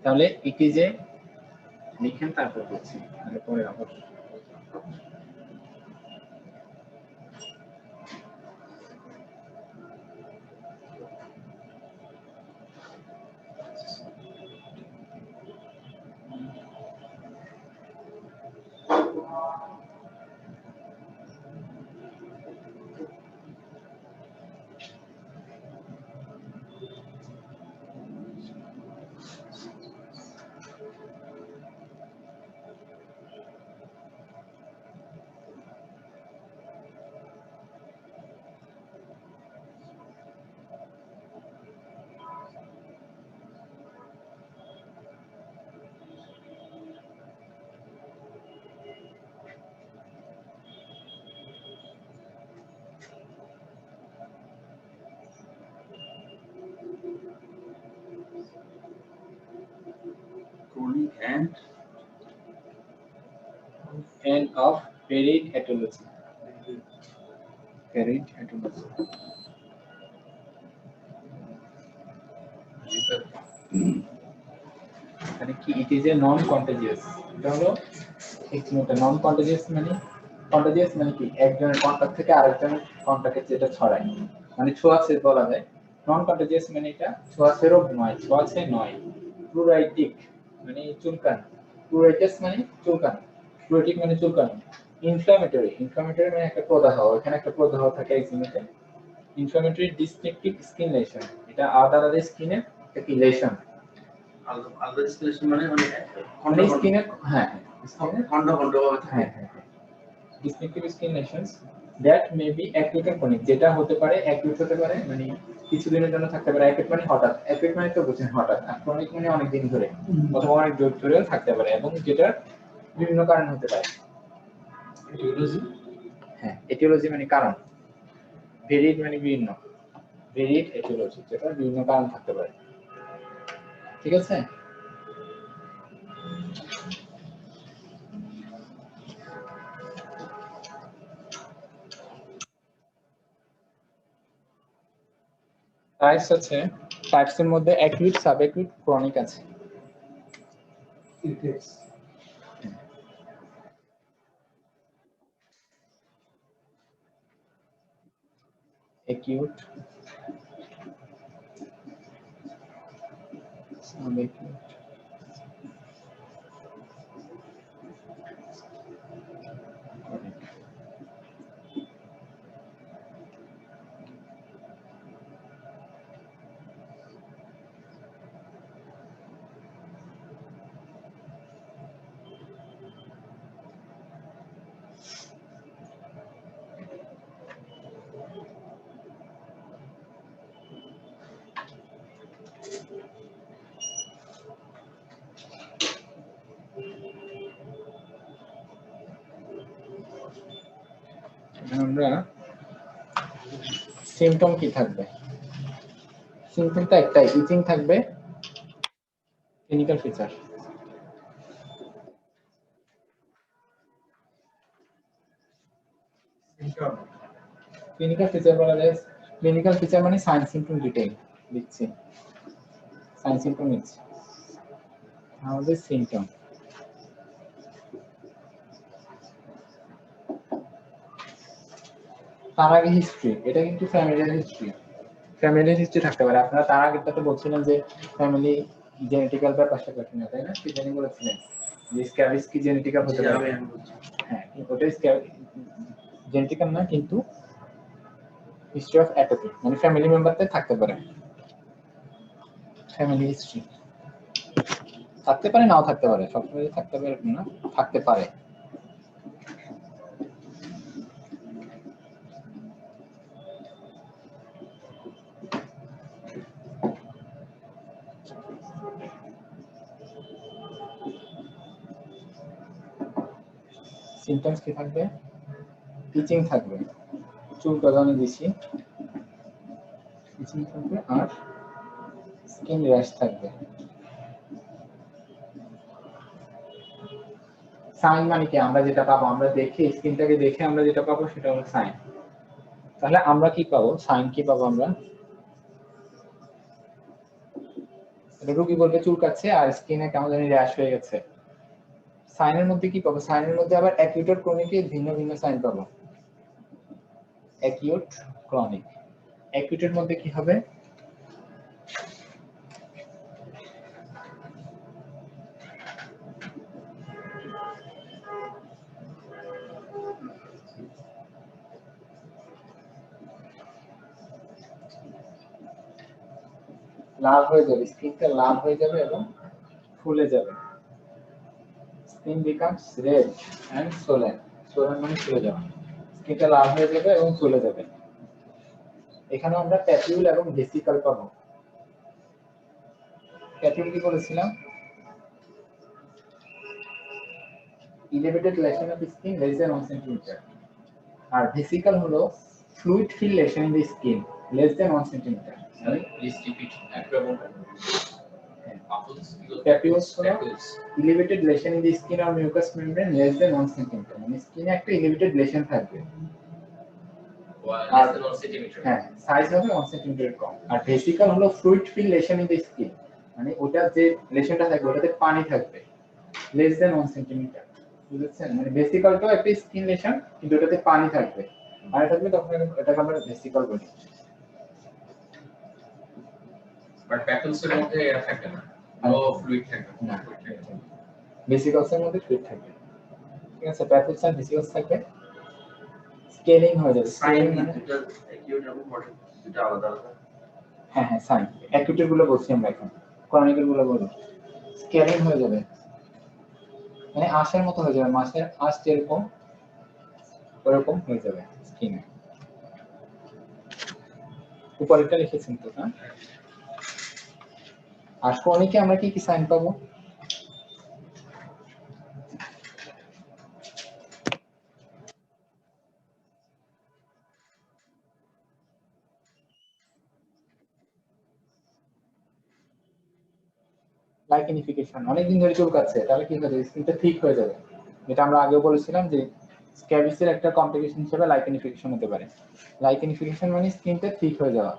তাহলে এটি যে লিখেন তারপর বলছি, তাহলে পরে আবার chronic end of peritology. Peritology. G sir. মানে কি, ইট ইজ এ নন কন্টাজিয়াস। এটা হলো এক্সিনোটা। নন কন্টাজিয়াস মানে কি, একজনের কন্টাক্ট থেকে আরেকজনের কন্টাক্টে যেটা ছড়ায়, মানে ছোঁয়াচে বলা যায়। নন কন্টাজিয়াস মানে এটা ছোঁয়াচে রোগ নয়, ছোঁয়াচে নয়। প্লুরাইটিক মানে চুলকানো, প্লুরাইটাস মানে চুলকানো, প্লুরাইটিক মানে চুলকানো। ইনফ্ল্যামেটরি মানে একটা প্রদাহ, এখানে একটা প্রদাহ থাকে এক্সিনোতে। ইনফ্ল্যামেটরি ডিস্ট্রাকটিভ স্কিন লেশন, এটা আলাদা স্কিনের একটা লেশন, আলাদা স্পেশাল মানে মানে মানে স্কিনের, হ্যাঁ স্কিনের, খন্ড খন্ড ভাবে থাকে। হ্যাঁ destructive skin lessons that may be acute or chronic, যেটা হতে পারে অ্যাকিউট হতে পারে, মানে কিছুদিনের জন্য থাকতে পারে। অ্যাকিউট মানে হঠাৎ, অ্যাকিউট মানে তো বুঝেন হঠাৎ, আর ক্রনিক মানে অনেক দিন ধরে অথবা অনেক জোর ধরেও থাকতে পারে, এবং যেটার বিভিন্ন কারণ হতে পারে। ইটিওলজি হ্যাঁ, এটিওলজি মানে কারণ, ভেরিড মানে বিভিন্ন, ভেরিড এটিওলজি, যেটা বিভিন্ন কারণ থাকতে পারে। ঠিক আছে? টাইপস আছে, টাইপসের মধ্যে অ্যাকিউট, সাব অ্যাকিউট, ক্রনিক আছে। Acute, sub acute, chronic. আমরা সিম্পটম কি থাকবে? সিম্পটমটা একটাই, ইচিং থাকবে। ক্লিনিক্যাল ফিচার, ক্লিনিক্যাল ফিচার বলা যায়, ক্লিনিক্যাল ফিচার মানে সাইন সিম্পটম ডিটেইল লিখছি, সাইন সিম্পটম লিখছি, আমাদের সিম্পটম। তার আগে হিস্ট্রি, এটা কিন্তু ফ্যামিলিয়ার হিস্ট্রি, ফ্যামিলির হিস্ট্রি থাকতে পারে। আপনারা তার আগেরটা তো বলছিলেন যে ফ্যামিলি জেনেটিক্যাল ব্যাপার স্যাপার কিনা, তাই না? কি জানি বলেছিলেন যে স্ক্যাবিস কি জেনেটিক্যাল হতে পারে? হ্যাঁ, ওটা জেনেটিক্যাল না, কিন্তু হিস্ট্রি অফ অ্যাটোপি মানে ফ্যামিলি মেম্বারদের থাকতে পারে, ফ্যামিলি হিস্ট্রি থাকতে পারে, নাও থাকতে পারে, সবসময় থাকতে পারে না, থাকতে পারে। সিম্পটমস কি থাকবে? ইচিং থাকবে, চুল গজানো বেশি, ইচিং থাকবে, আর স্কিন র্যাশ থাকবে। সাইন মানে কি, আমরা যেটা পাবো, আমরা দেখে স্কিনটাকে দেখে আমরা যেটা পাবো সেটা হলো সাইন। তাহলে আমরা কি পাবো, সাইন কি পাবো আমরা? রোগী বলবে চুলকাচ্ছে আর স্কিনে কেমন জানি র্যাশ হয়ে গেছে। সাইনের মধ্যে কি পাবো? সাইনের মধ্যে আবার অ্যাকিউট আর ক্রনিকের ভিন্ন ভিন্ন সাইন পাবো। Acute, chronic. অ্যাকিউটের মধ্যে কি হবে? লাল হয়ে যাবে, স্কিনটা লাল হয়ে যাবে এবং ফুলে যাবে। স্কিন বিকামস রেড এন্ড সোলেন, সোলেন মানে ফুলে যাওয়া, স্কিনটা লাল হয়ে যাবে এবং ফুলে যাবে। এখানে আমরা প্যাপিউল এবং ভেসিকল পাবো। প্যাপিউল কি বলেছিলাম? elevated lesion of skin less than 1 centimeter, R vesicle হলো fluid filled lesion in the skin less than 1 centimeter. Please repeat একটা বলবেন। আপুলস Papules হলো elevated lesion in the skin or mucous membrane less than 1 centimeter, মানে স্কিনে একটা elevated lesion থাকবে, less than 1 centimetre. হ্যাঁ size হবে 1 সেন্টিমিটার কম। আর ভেসিকল হলো fluid filled lesion in the skin, মানে ওটা যে লেশনটা থাকবে ওটাতে পানি থাকবে লেস দেন 1 সেন্টিমিটার, বুঝছেন? মানে ভেসিকলটাও একটা স্কিন লেশন, কিন্তু ওটাতে পানি থাকবে, পানি থাকলে তখন এটাকে আমরা ভেসিকল বলি। বাট প্যাপলসের মধ্যে এরা থাকে না, নো ফ্লুইড থাকে না, ভেসিকলসের মধ্যে ফ্লুইড থাকবে, ঠিক আছে? প্যাপুলস আর ভেসিকলস থাকবে, স্কেলিং হয়ে যাবে। সাইন স্কেলিং মানে দুটো অ্যাকিউট এবং মডেল দুটো আলাদা আলাদা। হ্যাঁ হ্যাঁ, সাইন অ্যাকিউটের গুলো বলছি আমরা এখন, ক্রনিকের গুলো বলবো। স্কেলিং হয়ে যাবে মানে আঁশের মতো হয়ে যাবে, মাছের আঁশ যেরকম ওরকম হয়ে যাবে স্কিনে। উপরেরটা লিখেছেন তো না? আর ক্রনিকে আমরা কি কি সাইন পাবো? লাইকেনিফিকেশন, অনেকদিন ধরে চুলকাচ্ছে, তাহলে কি হবে? স্কিনটা ঠিক হয়ে যাবে, যেটা আমরা আগেও বলেছিলাম যে স্ক্যাবিসের একটা কমপ্লিকেশন হিসেবে লাইকেনিফিকেশন হতে পারে। লাইকেনিফিকেশন মানে স্কিনটা ঠিক হয়ে যাওয়া।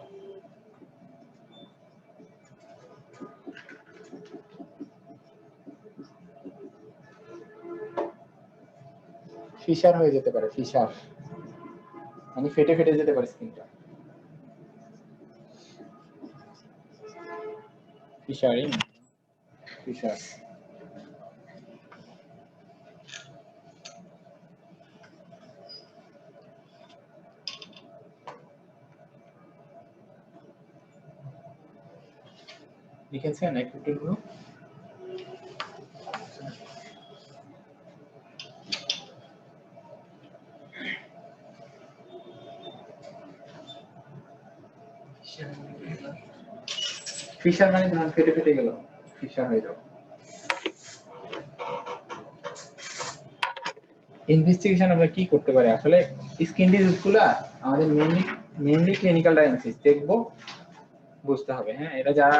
ফিশার হয়ে যেতে পারে, ফিশার মানে ফেটে ফেটে যেতে পারে স্কিনটা, ফিশারিং, ফিশার। লিখেছেন একটু গুলো? ফিশার মানে ধরুন ফেটে ফেটে গেল, ফিশার হয়ে যাবে। ইনভেস্টিগেশন আমরা কি করতে পারি? আসলে স্কিন ডিজিজ গুলা আমাদের মেইনলি ক্লিনিক্যাল ডায়াগনোসিস দেখবো, বুঝতে হবে। হ্যাঁ, এটা যারা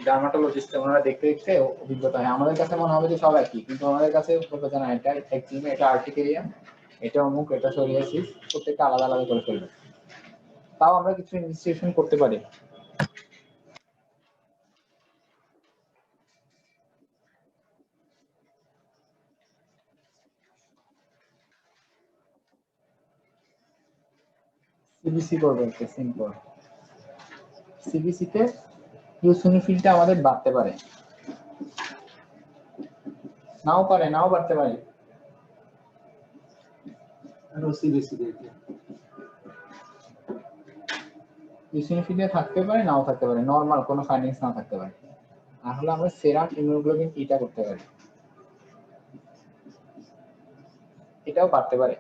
ডার্মাটোলজিস্ট ওনারা দেখতে দেখতে অভিজ্ঞতা হয়, আমাদের কাছে মনে হবে যে সব একই, কিন্তু আমাদের কাছে অভিজ্ঞতা না, এটা একজিমা, এটা আর্টিকেরিয়া, এটা অমুক, এটা সোরিয়াসিস, প্রত্যেকটা আলাদা আলাদা করে ফেলবে। তাও আমরা কিছু ইনভেস্টিগেশন করতে পারি। সিবিসি করবে, একটা সিম্পল সিবিসি তে ইউসিনোফিলটা আমাদের বাড়তে পারে, নাও পারে, নাও বাড়তে পারে। ইউসিনোফিলিয়া থাকতে পারে, নাও থাকতে পারে, নরমাল কোনো ফাইন্ডিংস নাও থাকতে পারে। আর হলো আমরা সেরাম ইমিউনোগ্লোবিন ইটা করতে পারি, এটাও বাড়তে পারে।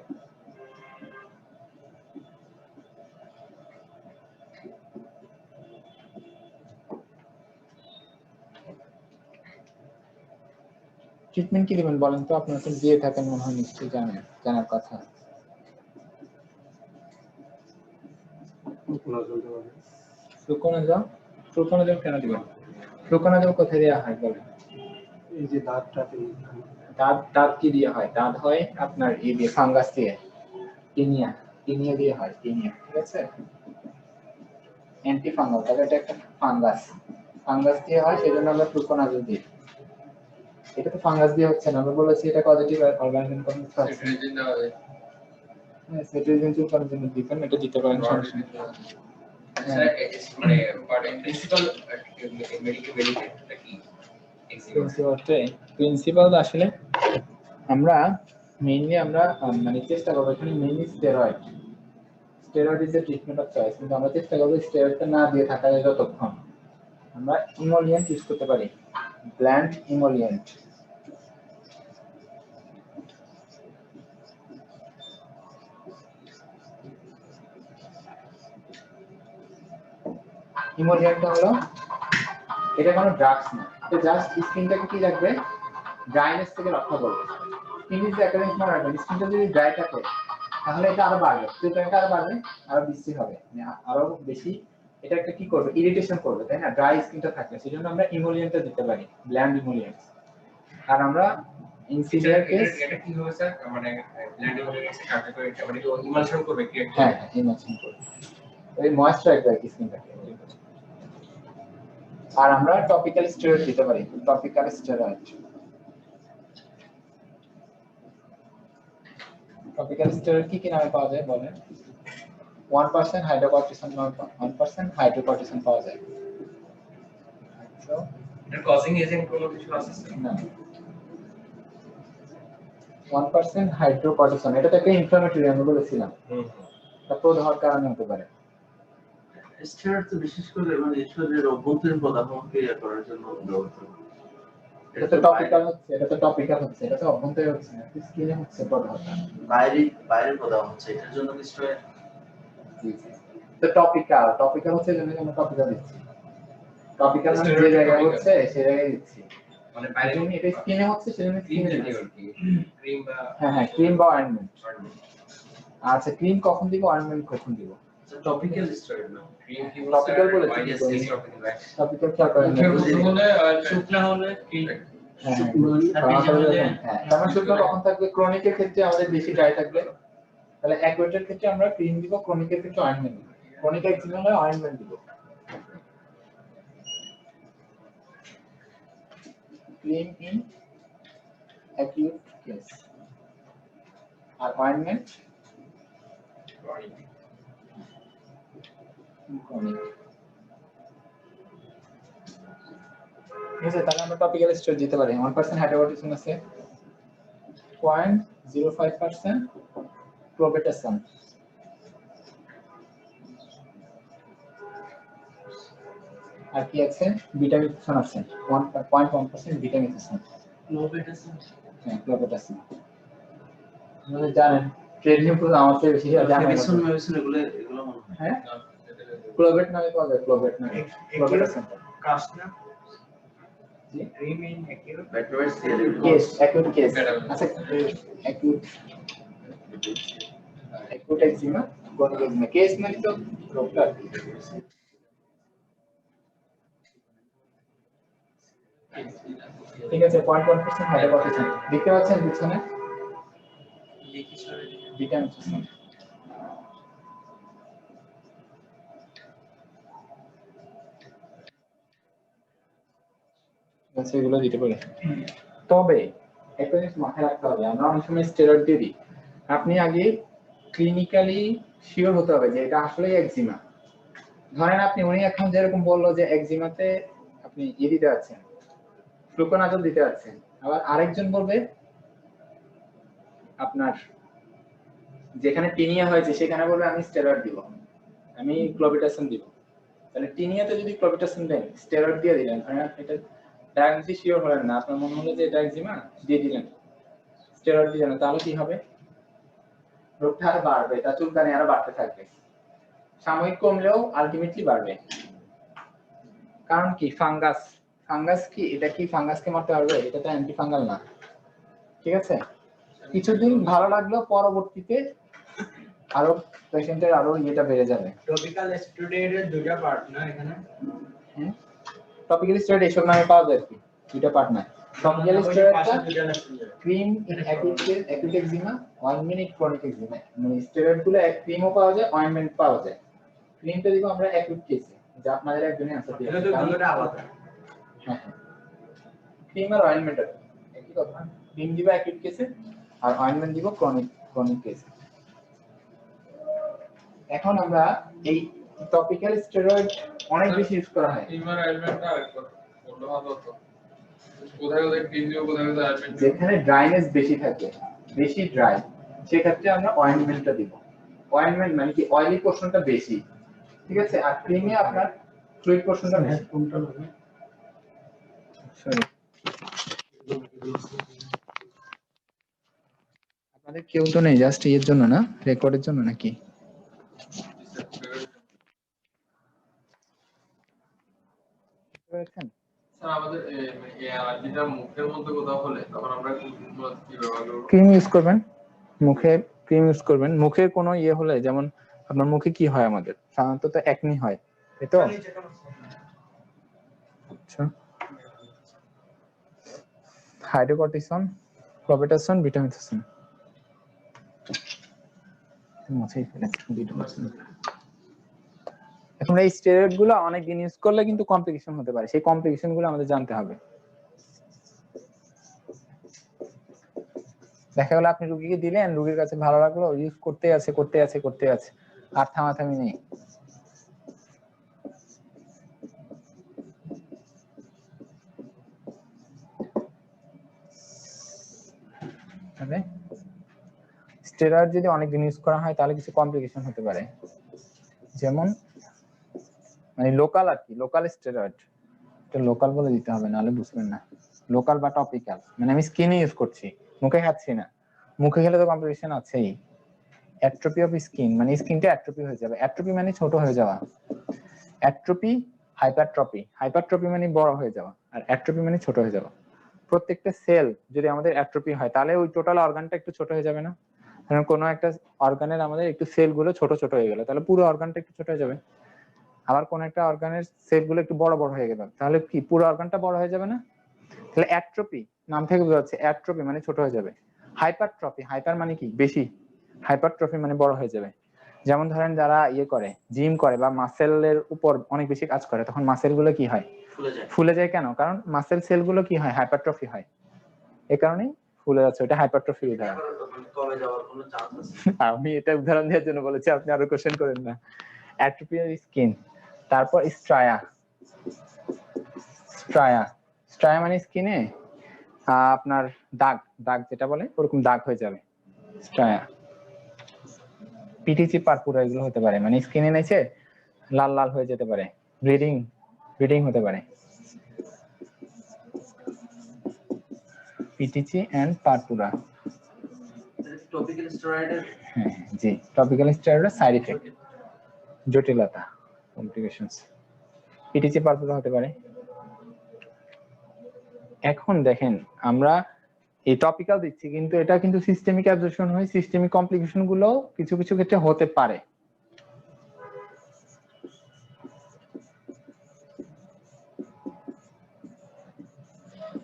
ট্রিটমেন্ট কি দিবেন বলেন তো? আপনারা তো দিয়ে থাকেন মনে হয়, নিশ্চয়ই জানেন, জানার কথা। ফ্লুকোনাজল, ফ্লুকোনাজল কেন দিবেন? ফ্লুকোনাজল কোথায় দেওয়া হয় বলেন? এই যে দাঁতটাতে দাঁত কি দিয়ে হয়? দাঁত হয় আপনার এই দিয়ে, ফাঙ্গাস দিয়ে, টিনিয়া, টিনিয়া দিয়ে হয়, টিনিয়া, ঠিক আছে? অ্যান্টি ফাঙ্গাল, তাহলে এটা একটা ফাঙ্গাস, ফাঙ্গাস দিয়ে হয়, সেজন্য আমরা ফ্লুকোনাজল দিই। এটা তো ফাঙ্গাস দিয়ে হচ্ছে না, আমরা বলেছি এটা পজিটিভ অর্গানিজম কন্ডিশন আছে। সেট্রিজিন দেওয়া যায়, হ্যাঁ, সেট্রিজিন চুলকানোর জন্য দিবেন, এটা দিতে পারেন, সমস্যা নেই। স্যার মানে বাট প্রিন্সিপাল মেডিকেল কি প্রিন্সিপাল আসলে আমরা মেইনলি আমরা মানে চেষ্টা করবো এখানে mainly steroid, steroid is a treatment of choice, কিন্তু আমরা চেষ্টা করবো স্টেরয়েডটা না দিয়ে থাকা যায় যতক্ষণ। আমরা ইমোলিয়েন্ট ইউজ করতে পারি, ব্ল্যান্ড ইমোলিয়েন্ট। ইমোলিয়েন্টটা হলো, এটা কোনো ড্রাগস না, এটা জাস্ট স্কিনটাকে কি রাখবে? ড্রাইনেস থেকে রক্ষা করবে। স্কিন ইজ অ্যাপিয়ারেন্স মনে রাখবেন, স্কিনটা যদি ড্রাই থাকে তাহলে এটা আরো বাড়বে, চুলকানিটা আরো বাড়বে, আরো বেশি হবে, মানে আরো বেশি এটা একটা কি করবে? ইরিটেশন করবে, তাই না? ড্রাই স্কিনটা থাকলে, সেজন্য আমরা ইমোলিয়েন্টটা দিতে পারি, ব্ল্যান্ড ইমোলিয়েন্ট। আর আমরা ইনসিভিয়ার কেস, এটা কি হবে স্যার? মানে ব্ল্যান্ড হয়ে গেছে, কাকে করে এটা মানে ইমালশন করবে কি? হ্যাঁ ইমালশন করবে, ওই ময়েশ্চারাইজ আর কি স্কিনটাকে। আর আমরা টপিক্যাল স্টেরয়েড দিতে পারি, টপিক্যাল স্টেরয়েড। টপিক্যাল স্টেরয়েড কি কি নামে পাওয়া যায় বলেন? 1% হাইড্রোকর্টিসন, 1% হাইড্রোকর্টিসন পাওয়া যায়। তো এটা কজিং এজেন্ট কোনো কিছু আছে না, 1% হাইড্রোকর্টিসন এটা তো একটা ইনফ্লামেটরি আমি বলেছিলাম, তা প্রদাহর কারণে হতে পারে। স্টেরয়েড তো বিশেষ করে মানে শরীরের অভ্যন্তরীণ প্রদাহ ক্রিয়া করার জন্য ব্যবহৃত হয়। এটা তো টপিক্যাল হচ্ছে, এটা তো টপিক্যাল হচ্ছে, এটা তো অভ্যন্তরে হচ্ছে না, স্কিনে হচ্ছে প্রদাহটা। বাইরে প্রদাহ হচ্ছে, এটার জন্য কি স্টেরয়েড? জি জি। তো টপিক্যাল হচ্ছে জন্য আমরা টপিক্যাল দিচ্ছি। টপিক্যাল মানে যে জায়গায় হচ্ছে সেই জায়গায় দিচ্ছি। মানে বাইরে যদি এটা স্কিনে হচ্ছে সেজন্য ক্রিম স্কিনে জাতীয় দিচ্ছি। আর কি, ক্রিম বা হ্যাঁ, ক্রিম বা অয়েন্টমেন্ট। আচ্ছা, ক্রিম কখন দিব, অয়েন্টমেন্ট কখন দিব? টপিক্যাল স্টেরয়েড না, ক্রিম কি টপিক্যাল বলে টপিক্যাল খেয়াল করেন না। শুকনা হলে কি তেমন শুকনো কখন থাকবে? ক্রনিকের ক্ষেত্রে আমাদের বেশি ড্রাই থাকবে, তাহলে অ্যাকুয়েটের ক্ষেত্রে আমরা ক্রিম দিব, ক্রনিকের ক্ষেত্রে অয়েন্টমেন্ট দিব। ক্রনিক এক্সিমা হলে অয়েন্টমেন্ট দিব। ক্রিম ইন অ্যাকিউট কেস আর অয়েন্টমেন্ট ক্রনিক। ঠিক আছে, তাহলে আমরা টপিক্যাল স্টেরয়েড দিতে পারি। 1% হাইড্রোকর্টিসন আছে, 0.05% ক্লোবেটাসন, আর কি আছে? ভিটামিনসন আছে, 1.1% ভিটামিনসন। হ্যাঁ, ক্লোবেটাসন আপনারা জানেন, ট্রেড নিয়ে পুরো আমার চেয়ে বেশি জানেন। মেডিসিন এগুলো মনে হয়। হ্যাঁ, ক্লোবেট নামে পাওয়া যায়, ক্লোবেট নামে। ক্লোবেটাসন কাশনা জি, remain acute bacteria theory case, acute case আচ্ছা, acute acute eczema, chronic eczema. Case মানে তো রোগটা। ঠিক আছে, 0.1% হাইড্রোকর্টিসন দেখতে পাচ্ছেন পিছনে ভিটামিনসন। আচ্ছা, এগুলো দিতে পারে। তবে একটা জিনিস মাথায় রাখতে হবে, আমরা অনেক সময় স্টেরয়েড দিয়ে দিই। আপনি আগে ক্লিনিক্যালি শিওর হতে হবে যে এটা আসলেই একজিমা। ধরেন আপনি, উনি এখন যেরকম বললো যে একজিমাতে আপনি দিতে যাচ্ছেন, ফ্লুকোনাজল দিতে যাচ্ছেন, আবার আরেকজন বলবে আপনার যেখানে টিনিয়া হয়েছে সেখানে বলবে আমি স্টেরয়েড দিব, আমি ক্লোবেটাসন দিব। তাহলে টিনিয়াতে যদি ক্লোবেটাসন দেন, স্টেরয়েড দিয়ে দিলেন, ধরেন আপনি এটা ডায়াগনোসিস শিওর হলেন না, আপনার মনে হলো যে এটা একজিমা, দিয়ে দিলেন, স্টেরয়েড দিলেন, তাহলে কি হবে? রোগটা আরো বাড়বে, তার চুলকানি আরো বাড়তে থাকবে। সাময়িক কমলেও আলটিমেটলি বাড়বে। কারণ কি? ফাঙ্গাস। ফাঙ্গাস কি? এটা কি ফাঙ্গাসকে মারতে পারবে? এটা তো অ্যান্টি ফাঙ্গাল না। ঠিক আছে, কিছুদিন ভালো লাগলেও পরবর্তীতে আরো পেশেন্টের আরো ইয়েটা বেড়ে যাবে। টপিক্যাল স্টেরয়েডের দুটো পার্ট না এখানে। হ্যাঁ, টপিক্যাল স্টেরয়েড এসব নামে পাওয়া যায় কি? দুটো পার্ট না। টপিক্যাল স্টেরয়েডটা cream in acute eczema, ointment in chronic eczema. মানে স্টেরয়েড গুলো এক ক্রিমও পাওয়া যায়, অয়েন্টমেন্ট পাওয়া যায়। ক্রিমটা দিব আমরা অ্যাকিউট কেসে, যা আপনাদের একজনই আনসার দিবেন। এটা তো দুটোটা আলাদা। হ্যাঁ, ক্রিম আর অয়েন্টমেন্ট একই কথা। ক্রিম দিব অ্যাকিউট কেসে আর অয়েন্টমেন্ট দিব ক্রনিক কেসে। এখন আমরা এই টপিক্যাল স্টেরয়েড অনেক বেশি ইউজ করা হয়। ক্রিম আর অয়েন্টমেন্টটা বললো ভালো হতো। কোথায় কোথায় ক্রিম দিব, কোথায় কোথায় অয়েন্টমেন্ট দিব। যেখানে ড্রাইনেস বেশি থাকে, বেশি ড্রাই, সেক্ষেত্রে আমরা অয়েন্টমেন্টটা দিব। অয়েন্টমেন্ট মানে কি? অয়েলি পোরশনটা বেশি, ঠিক আছে, আর ক্রিমে আপনার ফ্লুইড পোরশনটা বেশি। কোনটা লাগে? সরি, আপনাদের কেউ তো নেই, জাস্ট এর জন্য না, রেকর্ডের জন্য নাকি? স্যার আমাদের যেটা মুখের মধ্যে কোথাও হলে তখন আমরা কি ব্যবহার করব? ক্রিম ইউজ করবেন, মুখে ক্রিম ইউজ করবেন। মুখে কোনো ইয়ে হলে, যেমন আপনার মুখে কি হয়, আমাদের সাধারণত তো একনি হয়, তাই তো? আচ্ছা, হাইড্রোকর্টিসন, ক্লোবেটাসন, ভিটামিনসন। তোমরা এই স্টেরয়েড গুলো অনেক দিন ইউজ করলে কিন্তু কমপ্লিকেশন হতে পারে, সেই কমপ্লিকেশন গুলো আমাদের জানতে হবে। দেখা গেল আপনি রোগীকে দিলেন, রোগীর কাছে ভালো লাগলো, ইউজ করতে আছে আর থামাথামি নেই। স্টেরয়েড যদি অনেকদিন ইউজ করা হয় তাহলে কিছু কমপ্লিকেশন হতে পারে, যেমন মানে লোকাল আর কি, লোকাল স্টেরয়েড, এটা লোকাল বলে দিতে হবে, নাহলে বুঝবেন না। লোকাল বা টপিক্যাল, মানে আমি স্কিনে ইউজ করছি, মুখে খাচ্ছি না, মুখে খেলে তো কমপ্লিকেশন আছেই। অ্যাট্রোপি অফ স্কিন, মানে স্কিনটা অ্যাট্রোপি হয়ে যাবে। অ্যাট্রোপি মানে ছোট হয়ে যাওয়া, অ্যাট্রোপি, হাইপারট্রপি। হাইপারট্রপি মানে বড় হয়ে যাওয়া, আর অ্যাট্রোপি মানে ছোট হয়ে যাওয়া। প্রত্যেকটা সেল যদি আমাদের অ্যাট্রোপি হয় তাহলে ওই টোটাল অর্গানটা একটু ছোট হয়ে যাবে না? কারণ কোনো একটা অর্গানের আমাদের একটু সেল গুলো ছোট ছোট হয়ে গেল তাহলে পুরো অর্গানটা একটু ছোট হয়ে যাবে। আবার কোন একটা অর্গানের সেল গুলো একটু বড় বড় হয়ে গেল তাহলে কি পুরো অর্গানটা বড় হয়ে যাবে না? তাহলে অ্যাট্রোপি নাম থেকে বোঝা যাচ্ছে অ্যাট্রোপি মানে ছোট হয়ে যাবে। হাইপারট্রফি, হাইপার মানে কি বেশি, হাইপারট্রফি মানে বড় হয়ে যাবে। যেমন ধরেন যারা ইয়ে করে, জিম করে বা মাসেলের উপর অনেক বেশি কাজ করে, তখন মাসেল গুলো কি হয়? ফুলে যায়। কেন? কারণ মাসেল সেল গুলো কি হয়? হাইপারট্রফি হয়, এই কারণেই ফুলে যাচ্ছে। ওটা হাইপারট্রফির উদাহরণ। কমে যাওয়ার কোনো চান্স আছে? আমি এটা উদাহরণ দেওয়ার জন্য বলেছি, আপনি আরো কোশ্চেন করেন না। অ্যাট্রোপি অফ স্কিন, তারপর স্ট্রায়া। স্ট্রায়া, স্ট্রায়া মানে স্কিনে আপনার দাগ, দাগ যেটা বলে ওরকম দাগ হয়ে যাবে, স্ট্রায়া। পিটিসি, পারপুরা এগুলো হতে পারে, মানে স্কিনে নিচে লাল লাল হয়ে যেতে পারে, ব্লিডিং, ব্লিডিং হতে পারে। PTC and purpura. টপিক্যাল স্টেরয়েডের হ্যাঁ জি, টপিক্যাল স্টেরয়েডের সাইড ইফেক্ট, জটিলতা, কমপ্লিকেশনস, পিটিসি পারপুরা হতে পারে। এখন দেখেন আমরা এই টপিক্যাল দিচ্ছি কিন্তু এটা কিন্তু সিস্টেমিক অ্যাবজর্পশন হয়, সিস্টেমিক কমপ্লিকেশন গুলো কিছু কিছু ক্ষেত্রে হতে পারে।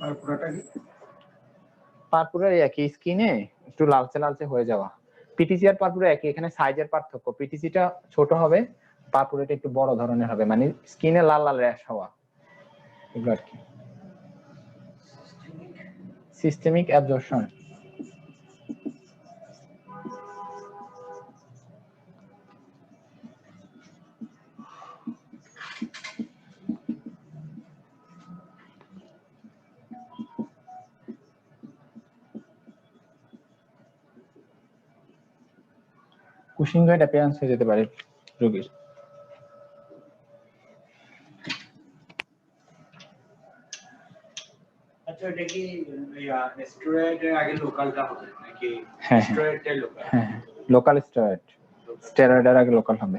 আর পুরোটা কি পারপুরা একই, স্কিনে একটু লালচে লালচে হয়ে যাওয়া। পিটিসি আর পারপুরা একই, এখানে সাইজের পার্থক্য, পিটিসিটা ছোট হবে, পারপুরাটা একটু বড় ধরনের হবে, মানে স্কিনে লাল লাল র্যাশ হওয়া, এগুলো আর কি সিস্টেমিক অ্যাবজর্পশন। কুশিং গয়েড অ্যাপিয়ারেন্স হয়ে যেতে পারে রোগীর। আচ্ছা এটা কি স্টেরয়েডের আগে লোকালটা হবে নাকি হ্যাঁ স্টেরয়েডটাই লোকাল? হ্যাঁ, লোকাল স্টেরয়েড, স্টেরয়েডের আগে লোকাল হবে।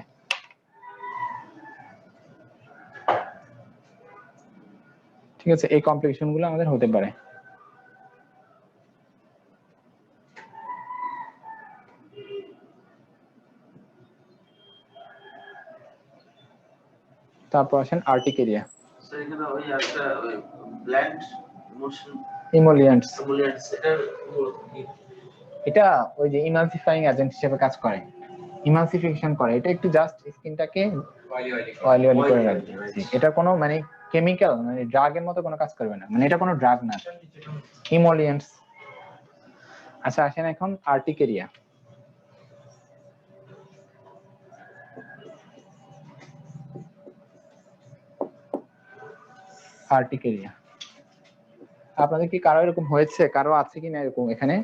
ঠিক আছে, এই কমপ্লিকেশন গুলো আমাদের হতে পারে। তারপর আসেন আর্টিকেরিয়া, স্যার এখানে ওই একটা ব্ল্যান্ড মোশন ইমোলিয়েন্টস। এমুলেটস এটা কি? এটা ওই যে ইমালসিফাইং এজেন্ট হিসেবে কাজ করে, ইমালসিফিকেশন করে, এটা একটু জাস্ট স্কিনটাকে অয়েলি অয়েলি করে রাখবে। এটা কোনো মানে কেমিক্যাল মানে ড্রাগের মতো কোনো কাজ করবে না, মানে এটা কোনো ড্রাগ না, ইমোলিয়েন্টস। আচ্ছা আসেন এখন আর্টিকেরিয়া। আর্টিকেরিয়া আপনাদের কি কারো এরকম হয়েছে, কারো আছে কিনা এরকম এখানে,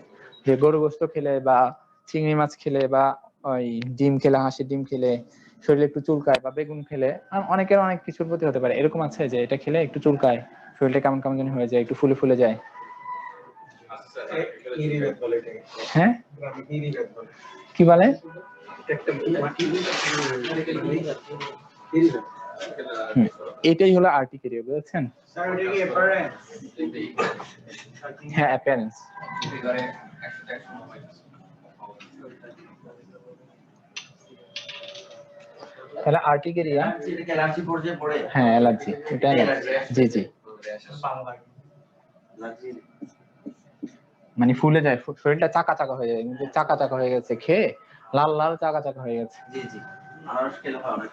যে গরু গোস্ত খেলে বা চিংড়ি মাছ খেলে বা ওই ডিম খেলে, হাঁসের ডিম খেলে শরীরে একটু চুলকায়, বা বেগুন খেলে, অনেকের অনেক কিছুর প্রতি হতে পারে, এরকম আছে যে এটা খেলে একটু চুলকায়, শরীরটা কেমন কেমন যেন হয়ে যায়, একটু ফুলে ফুলে যায়? হ্যাঁ কি বলে? এটাই হলো আর্টিকেরিয়া, বুঝেছেন? স্যার এটা কি অ্যাপারেন্স? হ্যাঁ অ্যাপিয়ারেন্স। তাহলে আর্টিকেরিয়া, এটা কি অ্যালার্জি পর্যায়ে পড়ে? হ্যাঁ অ্যালার্জি, এটা অ্যালার্জি, জি জি, অ্যালার্জি মানে ফুলে যায়, শরীরটা চাকা চাকা হয়ে যায়, কিন্তু চাকা চাকা হয়ে গেছে, খেয়ে লাল লাল চাকা চাকা হয়ে গেছে। জি জি, আনারস খেলে হয় অনেক।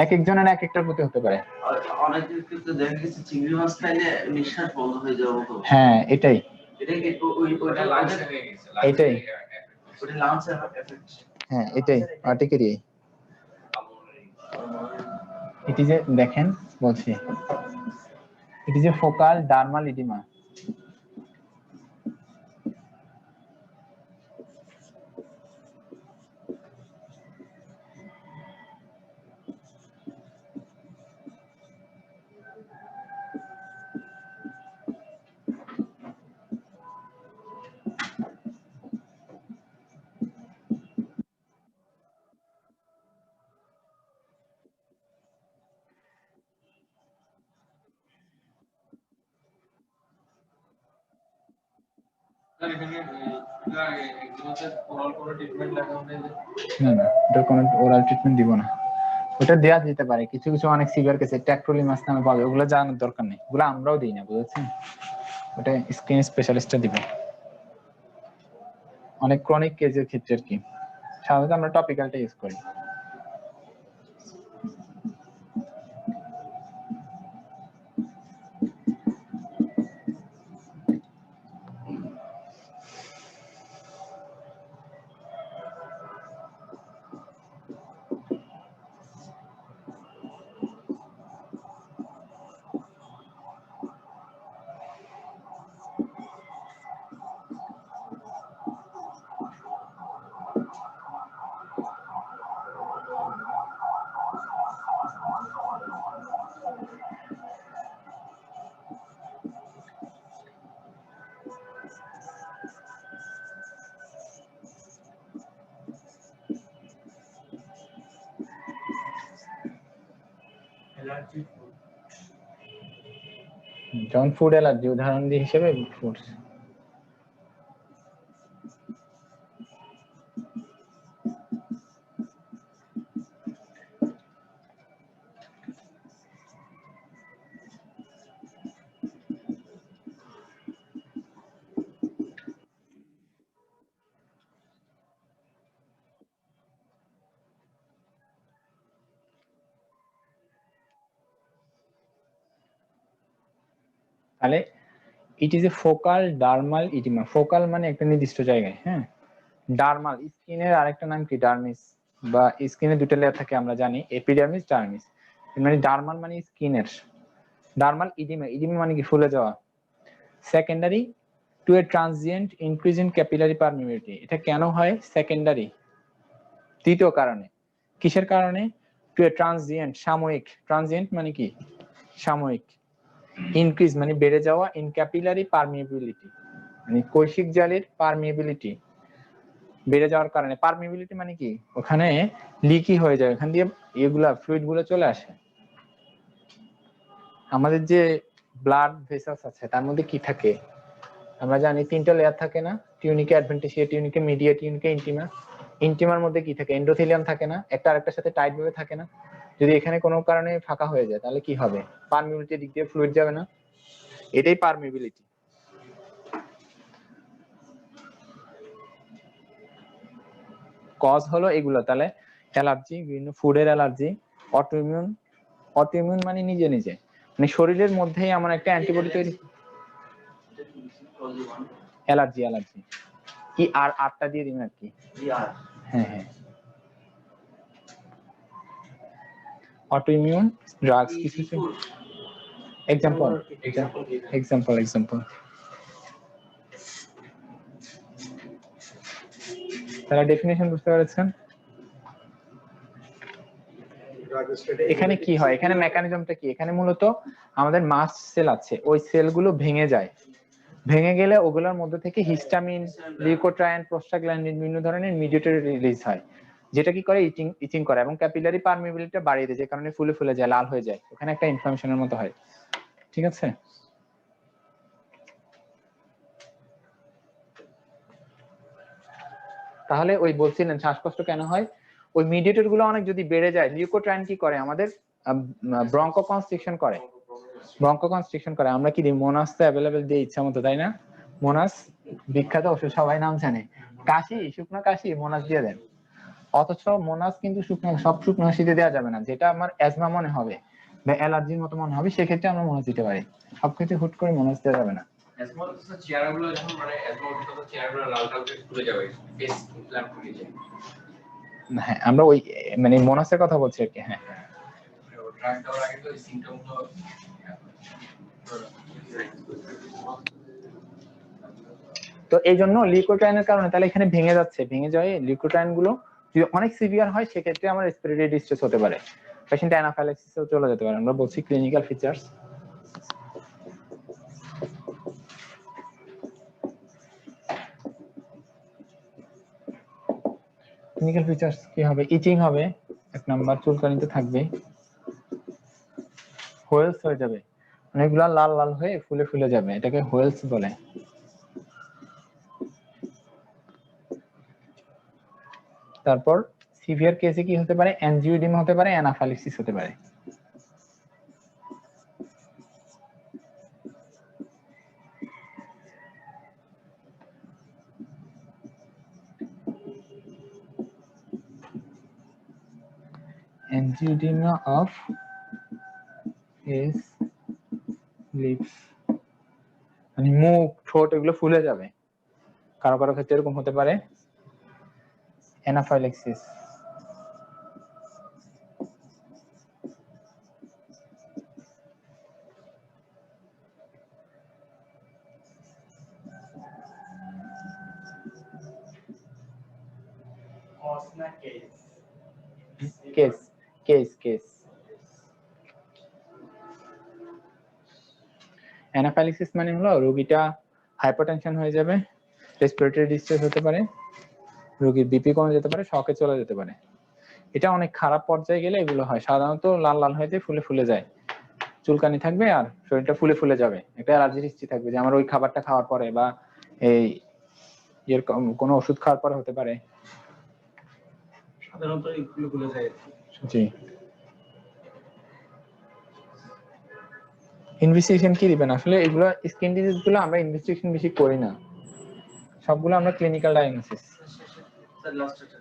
এক একজনের এক একটার প্রতি হতে পারে। অনেকের ক্ষেত্রে দেখা গেছে চিংড়ি মাছ খাইলে নিঃশ্বাস বন্ধ হয়ে যাওয়ার মতো। হ্যাঁ এটাই এটা কি ওইটা লাঞ্চ হয়ে গেছে, এটাই ওটা লাঞ্চ এফেক্ট। হ্যাঁ এটাই আর্টিকেরি। এটি যে দেখেন বলছি, এটি যে ফোকাল ডার্মাল ইডিমা, এখানে একজনের ওরাল কোনো ট্রিটমেন্ট লেখা হবে যে? না না এটা কোনো ওরাল ট্রিটমেন্ট দিব না, ওটা দেয়া যেতে পারে কিছু কিছু অনেক সিভিয়ার কেসে ট্যাক্রোলিমাস নামে পাবে, ওগুলো জানার দরকার নেই, ওগুলো আমরাও দিই না, বুঝেছেন? ওটা স্কিন স্পেশালিস্টটা দিবে অনেক ক্রনিক কেসের ক্ষেত্রে আর কি। সাধারণত আমরা টপিক্যালটা ইউজ করি। যেমন ফুড অ্যালার্জি উদাহরণ দিয়ে হিসেবে ফুডস, তাহলে it is a focal dermal oedema. Focal মানে একটা নির্দিষ্ট জায়গায়, হ্যাঁ। ডার্মাল স্কিনের আরেকটা নাম কি ডার্মিস, বা স্কিনের দুটো লেয়ার থাকে আমরা জানি, এপিডার্মিস ডার্মিস, মানে ডার্মাল মানে স্কিনের, ডার্মাল ইডিমা, ইডিমা মানে কি ফুলে যাওয়া। Secondary to a transient increase in capillary permeability, এটা কেন হয় সেকেন্ডারি? তৃতীয় কারণে। কিসের কারণে? টু এ ট্রানজিয়েন্ট সাময়িক, ট্রানজিয়েন্ট মানে কি সাময়িক, ইনক্রিজ মানে বেড়ে যাওয়া, ইন ক্যাপিলারি পারমিবিলিটি মানে কৈশিক জালির পারমিবিলিটি বেড়ে যাওয়ার কারণে। পারমিবিলিটি মানে কি ওখানে লিকি হয়ে যায়, ওখান দিয়ে এগুলা ফ্লুইড গুলো চলে আসে। আমাদের যে ব্লাড ভেসেলস আছে তার মধ্যে কি থাকে আমরা জানি, তিনটা লেয়ার থাকে না, tunica, adventitia tunica, media tunica, intima. ইন্টিমার মধ্যে কি থাকে? এন্ডোথেলিয়াম থাকে না, একটা আরেকটার সাথে টাইট ভাবে থাকে না। যদি এখানে কোনো কারণে ফাঁকা হয়ে যায় তাহলে কি হবে? পারমিবিলিটি দিক দিয়ে ফ্লুইড যাবে না, এটাই পারমিবিলিটি। কজ হলো এগুলো। তাহলে অ্যালার্জি, বিভিন্ন ফুডের অ্যালার্জি, অটোইমিউন, অটোইমিউন মানে নিজে নিজে, মানে শরীরের মধ্যেই এমন একটা অ্যান্টিবডি তৈরি। অ্যালার্জি, অ্যালার্জি কি আর আটটা দিয়ে দিন আর কি। হ্যাঁ হ্যাঁ, অটোইমিউন ড্রাগস কিছু কিছু এক্সাম্পল, এক্সাম্পল তাহলে ডেফিনেশন বুঝতে পেরেছেন? এখানে কি হয়, এখানে মেকানিজমটা কি? এখানে মূলত আমাদের মাস্ট সেল আছে, ওই সেলগুলো ভেঙে যায়, ভেঙে গেলে ওগুলোর মধ্যে থেকে হিস্টামিন, লিউকোট্রাইন, প্রোস্টাগ্ল্যান্ডিন বিভিন্ন ধরনের মিডিয়েটর রিলিজ হয়, যেটা কি করে ইচিং করে এবং ক্যাপিলারি পারমিবিলিটি বাড়িয়ে দেয়, যে কারণে ফুলে ফুলে যায়, লাল হয়ে যায়, ওখানে একটা ইনফ্লামেশনের মতো হয়। ঠিক আছে, তাহলে ওই বলছিলেন শ্বাসকষ্ট কেন হয়, ওই মিডিয়েটর গুলো অনেক যদি বেড়ে যায়, লিউকোট্রাইন কি করে আমাদের ব্রঙ্কোকনস্ট্রিকশন করে, ব্রঙ্কোকনস্ট্রিকশন করে। আমরা কি দিই? মোনাস তো অ্যাভেলেবেল দিয়ে ইচ্ছা মতো, তাই না? মোনাস বিখ্যাত ওষুধ, সবাই নাম জানে, কাশি, শুকনো কাশি মোনাস দিয়ে দেন। অথচ মোনাস কিন্তু শুকনো, সব শুকনো হাসিতে দেওয়া যাবে না, যেটা আমার অ্যাজমা মনে হবে বা অ্যালার্জির মতো মনে হবে সেক্ষেত্রে আমরা মোনাস দিতে পারি, সব ক্ষেত্রে হুট করে মোনাস দেওয়া যাবে না। অ্যাজমা তো চেয়ারগুলো যখন মানে অ্যাজমা তো চেয়ারগুলো লাল লাল করে ফুলে যাবে, ফেস ল্যাম্প ফুলে যায়। হ্যাঁ আমরা ওই মানে মোনাসের কথা বলছি আর কি। হ্যাঁ ড্রাগ দেওয়ার আগে তো এই সিম্পটমগুলো তো এই জন্য লিউকোট্রাইনের কারণে তাহলে এখানে ভেঙে যাচ্ছে, ভেঙে যায় লিউকোট্রাইন গুলো যদি অনেক সিভিয়ার হয় সেক্ষেত্রে আমার রেসপিরেটরি ডিস্ট্রেস হতে পারে, পেশেন্ট অ্যানাফাইলাক্সিসেও চলে যেতে পারে। আমরা বলছি ক্লিনিক্যাল ফিচার্স। ক্লিনিক্যাল ফিচার্স কি হবে? ইচিং হবে এক নাম্বার, চুলকানিতে থাকবে, হোয়েলস হয়ে যাবে, অনেকগুলা লাল লাল হয়ে ফুলে ফুলে যাবে, এটাকে হোয়েলস বলে। তারপর সিভিয়ার কেসে কি হতে পারে? অ্যানজিওডিমা হতে পারে, অ্যানাফাইলাক্সিস হতে পারে। angioedema of his lips, মানে মুখ ঠোঁট এগুলো ফুলে যাবে, কারো কারো ক্ষেত্রে এরকম হতে পারে অ্যানাফাইলাক্সিস। কসনা কেস কেস কেস কেস অ্যানাফাইলাক্সিস মানে হলো রোগীটা হাইপারটেনশন হয়ে যাবে, রেসপিরেটরি ডিস্ট্রেস হতে পারে, রোগীর বিপি কমে যেতে পারে, শকে চলে যেতে পারে। এটা অনেক খারাপ পর্যায়ে গেলে এগুলো হয়, সাধারণত লাল লাল হয়ে ফুলে ফুলে যায়, চুলকানি থাকবে আর শরীরটা ফুলে ফুলে যাবে, একটা অ্যালার্জির হিস্ট্রি থাকবে যে আমার ওই খাবারটা খাওয়ার পরে বা এই এরকম কোনো ওষুধ খাওয়ার পরে হতে পারে। সাধারণত এগুলো ভুলে যায়। জি। ইনভেস্টিগেশন কি দিবেন? আসলে এগুলো স্কিন ডিজিজ গুলো আমরা ইনভেস্টিগেশন বেশি করি না, সবগুলো আমরা ক্লিনিক্যাল ডায়াগনোসিস। স্যার লাস্ট এটা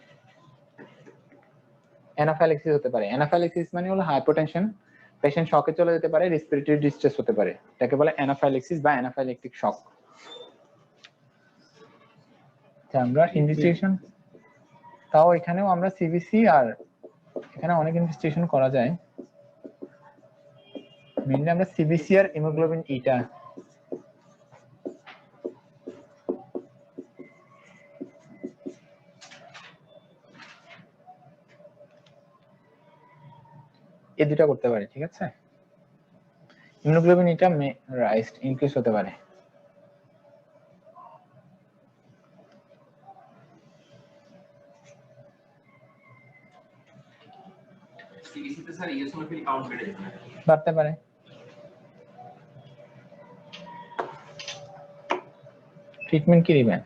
অ্যানাফাইলাক্সিস হতে পারে, অ্যানাফাইলাক্সিস মানে হলো হাইপোটেনশন, পেশেন্ট শকে চলে যেতে পারে, রেসপিরেটরি ডিস্ট্রেস হতে পারে, এটাকে বলে অ্যানাফাইলাক্সিস বা অ্যানাফাইলেকটিক শক। আমরা ইনভেস্টিগেশন তাও এখানেও আমরা সিবিসি আর এখানে অনেক ইনভেস্টিগেশন করা যায়, মেইনলি আমরা সিবিসি আর হিমোগ্লোবিন ইটা। এই দুটো করতে পারি, ঠিক আছে? হিমোগ্লোবিন ইটা রাইজ ইনক্রিজ হতে পারে। সিবিসিতে স্যার ইওসিনোফিল কাউন্ট বেড়ে যেতে পারে। বাড়তে পারে। ট্রিটমেন্ট কি দিবেন?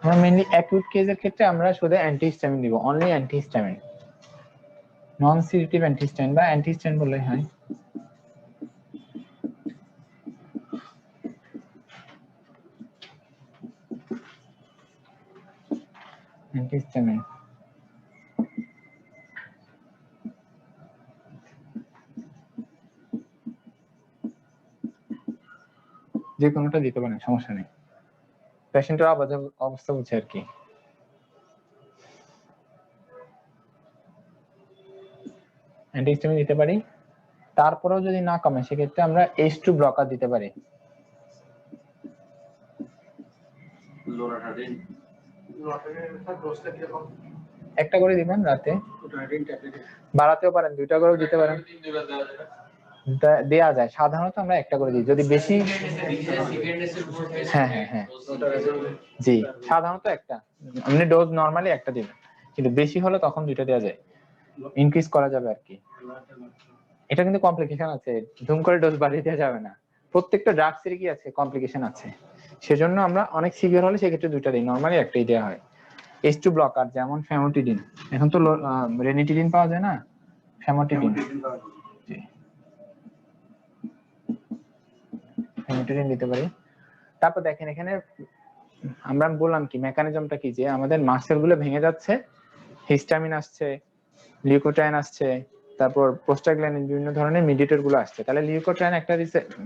আমরা মেইনলি অ্যাকিউট কেসের ক্ষেত্রে আমরা শুধু অ্যান্টিহিস্টামিন দিব, অনলি অ্যান্টিহিস্টামিন, নন সিডেটিভ অ্যান্টিহিস্টামিন বা অ্যান্টিহিস্টামিন বললেই হয়। অ্যান্টিহিস্টামিন যে কোনোটা দিতে পারেন, সমস্যা নেই, পেশেন্টের অবস্থা বুঝে আর কি। অ্যান্টিহিস্টামিন দিতে পারি, তারপরেও যদি না কমে সেক্ষেত্রে আমরা H2 ব্লকার দিতে পারি। লোরাটাডিন ডোজটা কিরকম? একটা করে দিবেন রাতে, লোরাটাডিন ট্যাবলেট বাড়াতেও পারেন, দুইটা করেও দিতে পারেন, দুইবার দেওয়া যায়। দেয়া যায়। সাধারণত আমরা একটা করে দিই, যদি বেশি। হ্যাঁ হ্যাঁ হ্যাঁ জি, সাধারণত একটা, আপনি ডোজ নরমালি একটা দিবেন, কিন্তু বেশি হলে তখন দুইটা দেওয়া যায়, ইনক্রিজ করা যাবে আর কি। এটা কিন্তু কমপ্লিকেশন আছে, ধুম করে ডোজ বাড়িয়ে দেওয়া যাবে না, প্রত্যেকটা ড্রাগসেরই কি আছে, কমপ্লিকেশন আছে, সেজন্য আমরা অনেক সিভিয়ার হলে সেক্ষেত্রে দুইটা দিই, নরমালি একটাই দেওয়া হয়। H2 ব্লকার যেমন ফ্যামোটিডিন, এখন তো রেনিটিডিন পাওয়া যায় না, ফ্যামোটিডিন, ফ্যামোটিডিন দিতে পারি। তারপর দেখেন এখানে আমরা বললাম কি মেকানিজমটা কি, যে আমাদের মাসেল গুলো ভেঙে যাচ্ছে, হিস্টামিন আসছে, লিউকোট্রাইন আসছে, তারপর প্রোস্টাগ্ল্যান্ডিন, বিভিন্ন ধরনের মিডিয়েটর গুলো আসছে। তাহলে লিউকোট্রাইন একটা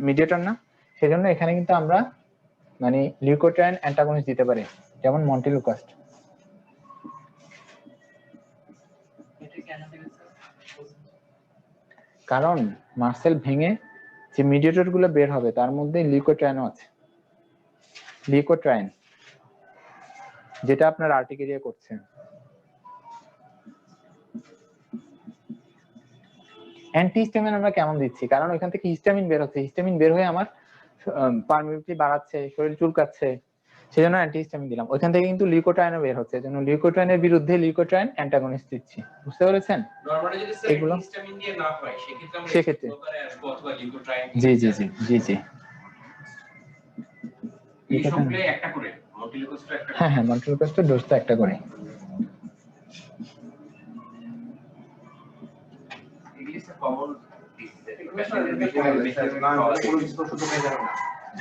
মিডিয়েটর না, সেজন্য এখানে কিন্তু আমরা মানে লিউকোট্রাইন অ্যান্টাগনিস্ট দিতে পারি, যেমন মন্টেলুকাস্ট। কারণ মাসেল ভেঙে যে মিডিয়েটর গুলো বের হবে তার মধ্যে লিউকোট্রাইনও আছে। লিউকোট্রাইন যেটা আপনার আর্টিকেরিয়া করছে। অ্যান্টিহিস্টামিন আমরা কেমন দিচ্ছি? কারণ ওইখান থেকে হিস্টামিন বের হচ্ছে, হিস্টামিন বের হয়ে আমার পারমিবিলিটি বাড়াচ্ছে, শরীর চুলকাচ্ছে, সেজন্য অ্যান্টিহিস্টামিন দিলাম। ওইখান থেকে কিন্তু লিউকোট্রাইনও বের হচ্ছে, এজন্য লিউকোট্রাইনের বিরুদ্ধে লিউকোট্রাইন অ্যান্টাগনিস্ট দিচ্ছি। বুঝতে পেরেছেন? নরমালি যদি স্যার এগুলো হিস্টামিন দিয়ে না হয় সেক্ষেত্রে আমরা সেক্ষেত্রে ব্লকারে আসবো অথবা লিউকোট্রাইন। জি জি জি জি জি এই সবগুলো একটা করে মন্টেলুকাস্ট একটা করে। হ্যাঁ হ্যাঁ, মন্টেলুকাস্টের ডোজটা একটা করে। এগুলি স্যার কমন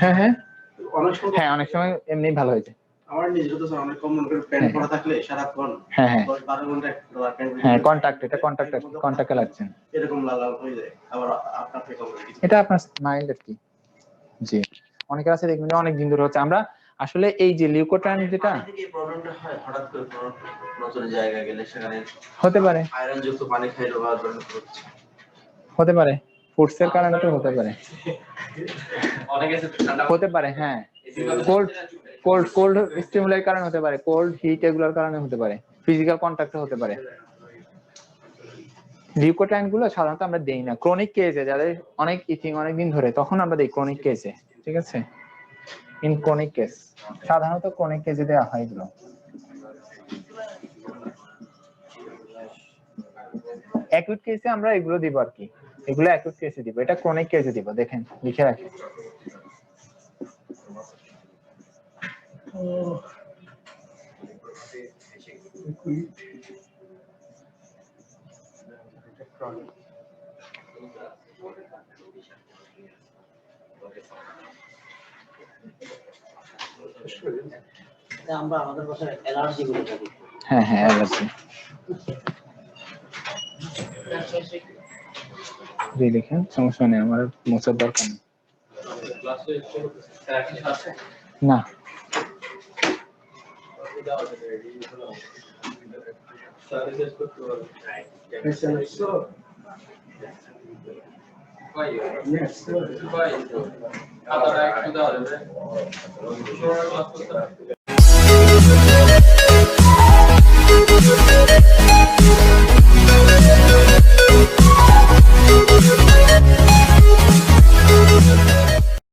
হ্যাঁ হ্যাঁ অনেক সময় হ্যাঁ, অনেক সময় এমনি ভালো হয়েছে। আমার নিজের তো অনেক কম মনে করেন প্যান্ট পরা থাকলে সারাক্ষণ হ্যাঁ হ্যাঁ 10-12 ঘন্টা প্যান্ট হ্যাঁ, কন্টাক্ট, এটা কন্টাক্টে লাগছেন, এরকম লাল লাল হয়ে যায়। আবার আপনার থেকে এটা আপনার মাইন্ডের কি। জি, অনেকের আছে দেখবেন অনেক দিন ধরে হচ্ছে। আমরা আসলে এই যে লিউকোট্রাইন যেটা পানি থেকে এই প্রবলেমটা হয় হঠাৎ করে কোনো নতুন জায়গায় গেলে সেখানে হতে পারে, আয়রন যুক্ত পানি খাইলে বা ধরনের হচ্ছে। হতে পারে ফুডসের কারণে তো হতে পারে, অনেকে আছে ঠান্ডা হতে পারে হ্যাঁ, কোল্ড কোল্ড কোল্ড স্টিমুলের কারণে হতে পারে, কোল্ড হিট এগুলোর কারণে হতে পারে, ফিজিক্যাল কন্টাক্টে হতে পারে। লিউকোট্রাইন গুলো সাধারণত আমরা দেই না ক্রনিক কেসে, যাদের অনেক ইথিং অনেক দিন ধরে, তখন আমরা দেই ক্রনিক কেসে। ঠিক আছে, ইন ক্রনিক কেস, সাধারণত ক্রনিক কেসে দেওয়া হয় এগুলো। অ্যাকুট কেসে আমরা এগুলো দিব আর কি, এগুলো অ্যাকুট কেসে দিব, এটা ক্রনিক কেসে দিব। দেখেন লিখে রাখি। আমরা আমাদের ভাষায় অ্যালার্জি বলে থাকি। হ্যাঁ হ্যাঁ, অ্যালার্জি জি লিখেন, সমস্যা নেই, আমার মোছার দরকার নেই। ক্লাসে স্যার কিছু আছে না ভাই খাতাটা একটু দাও রে।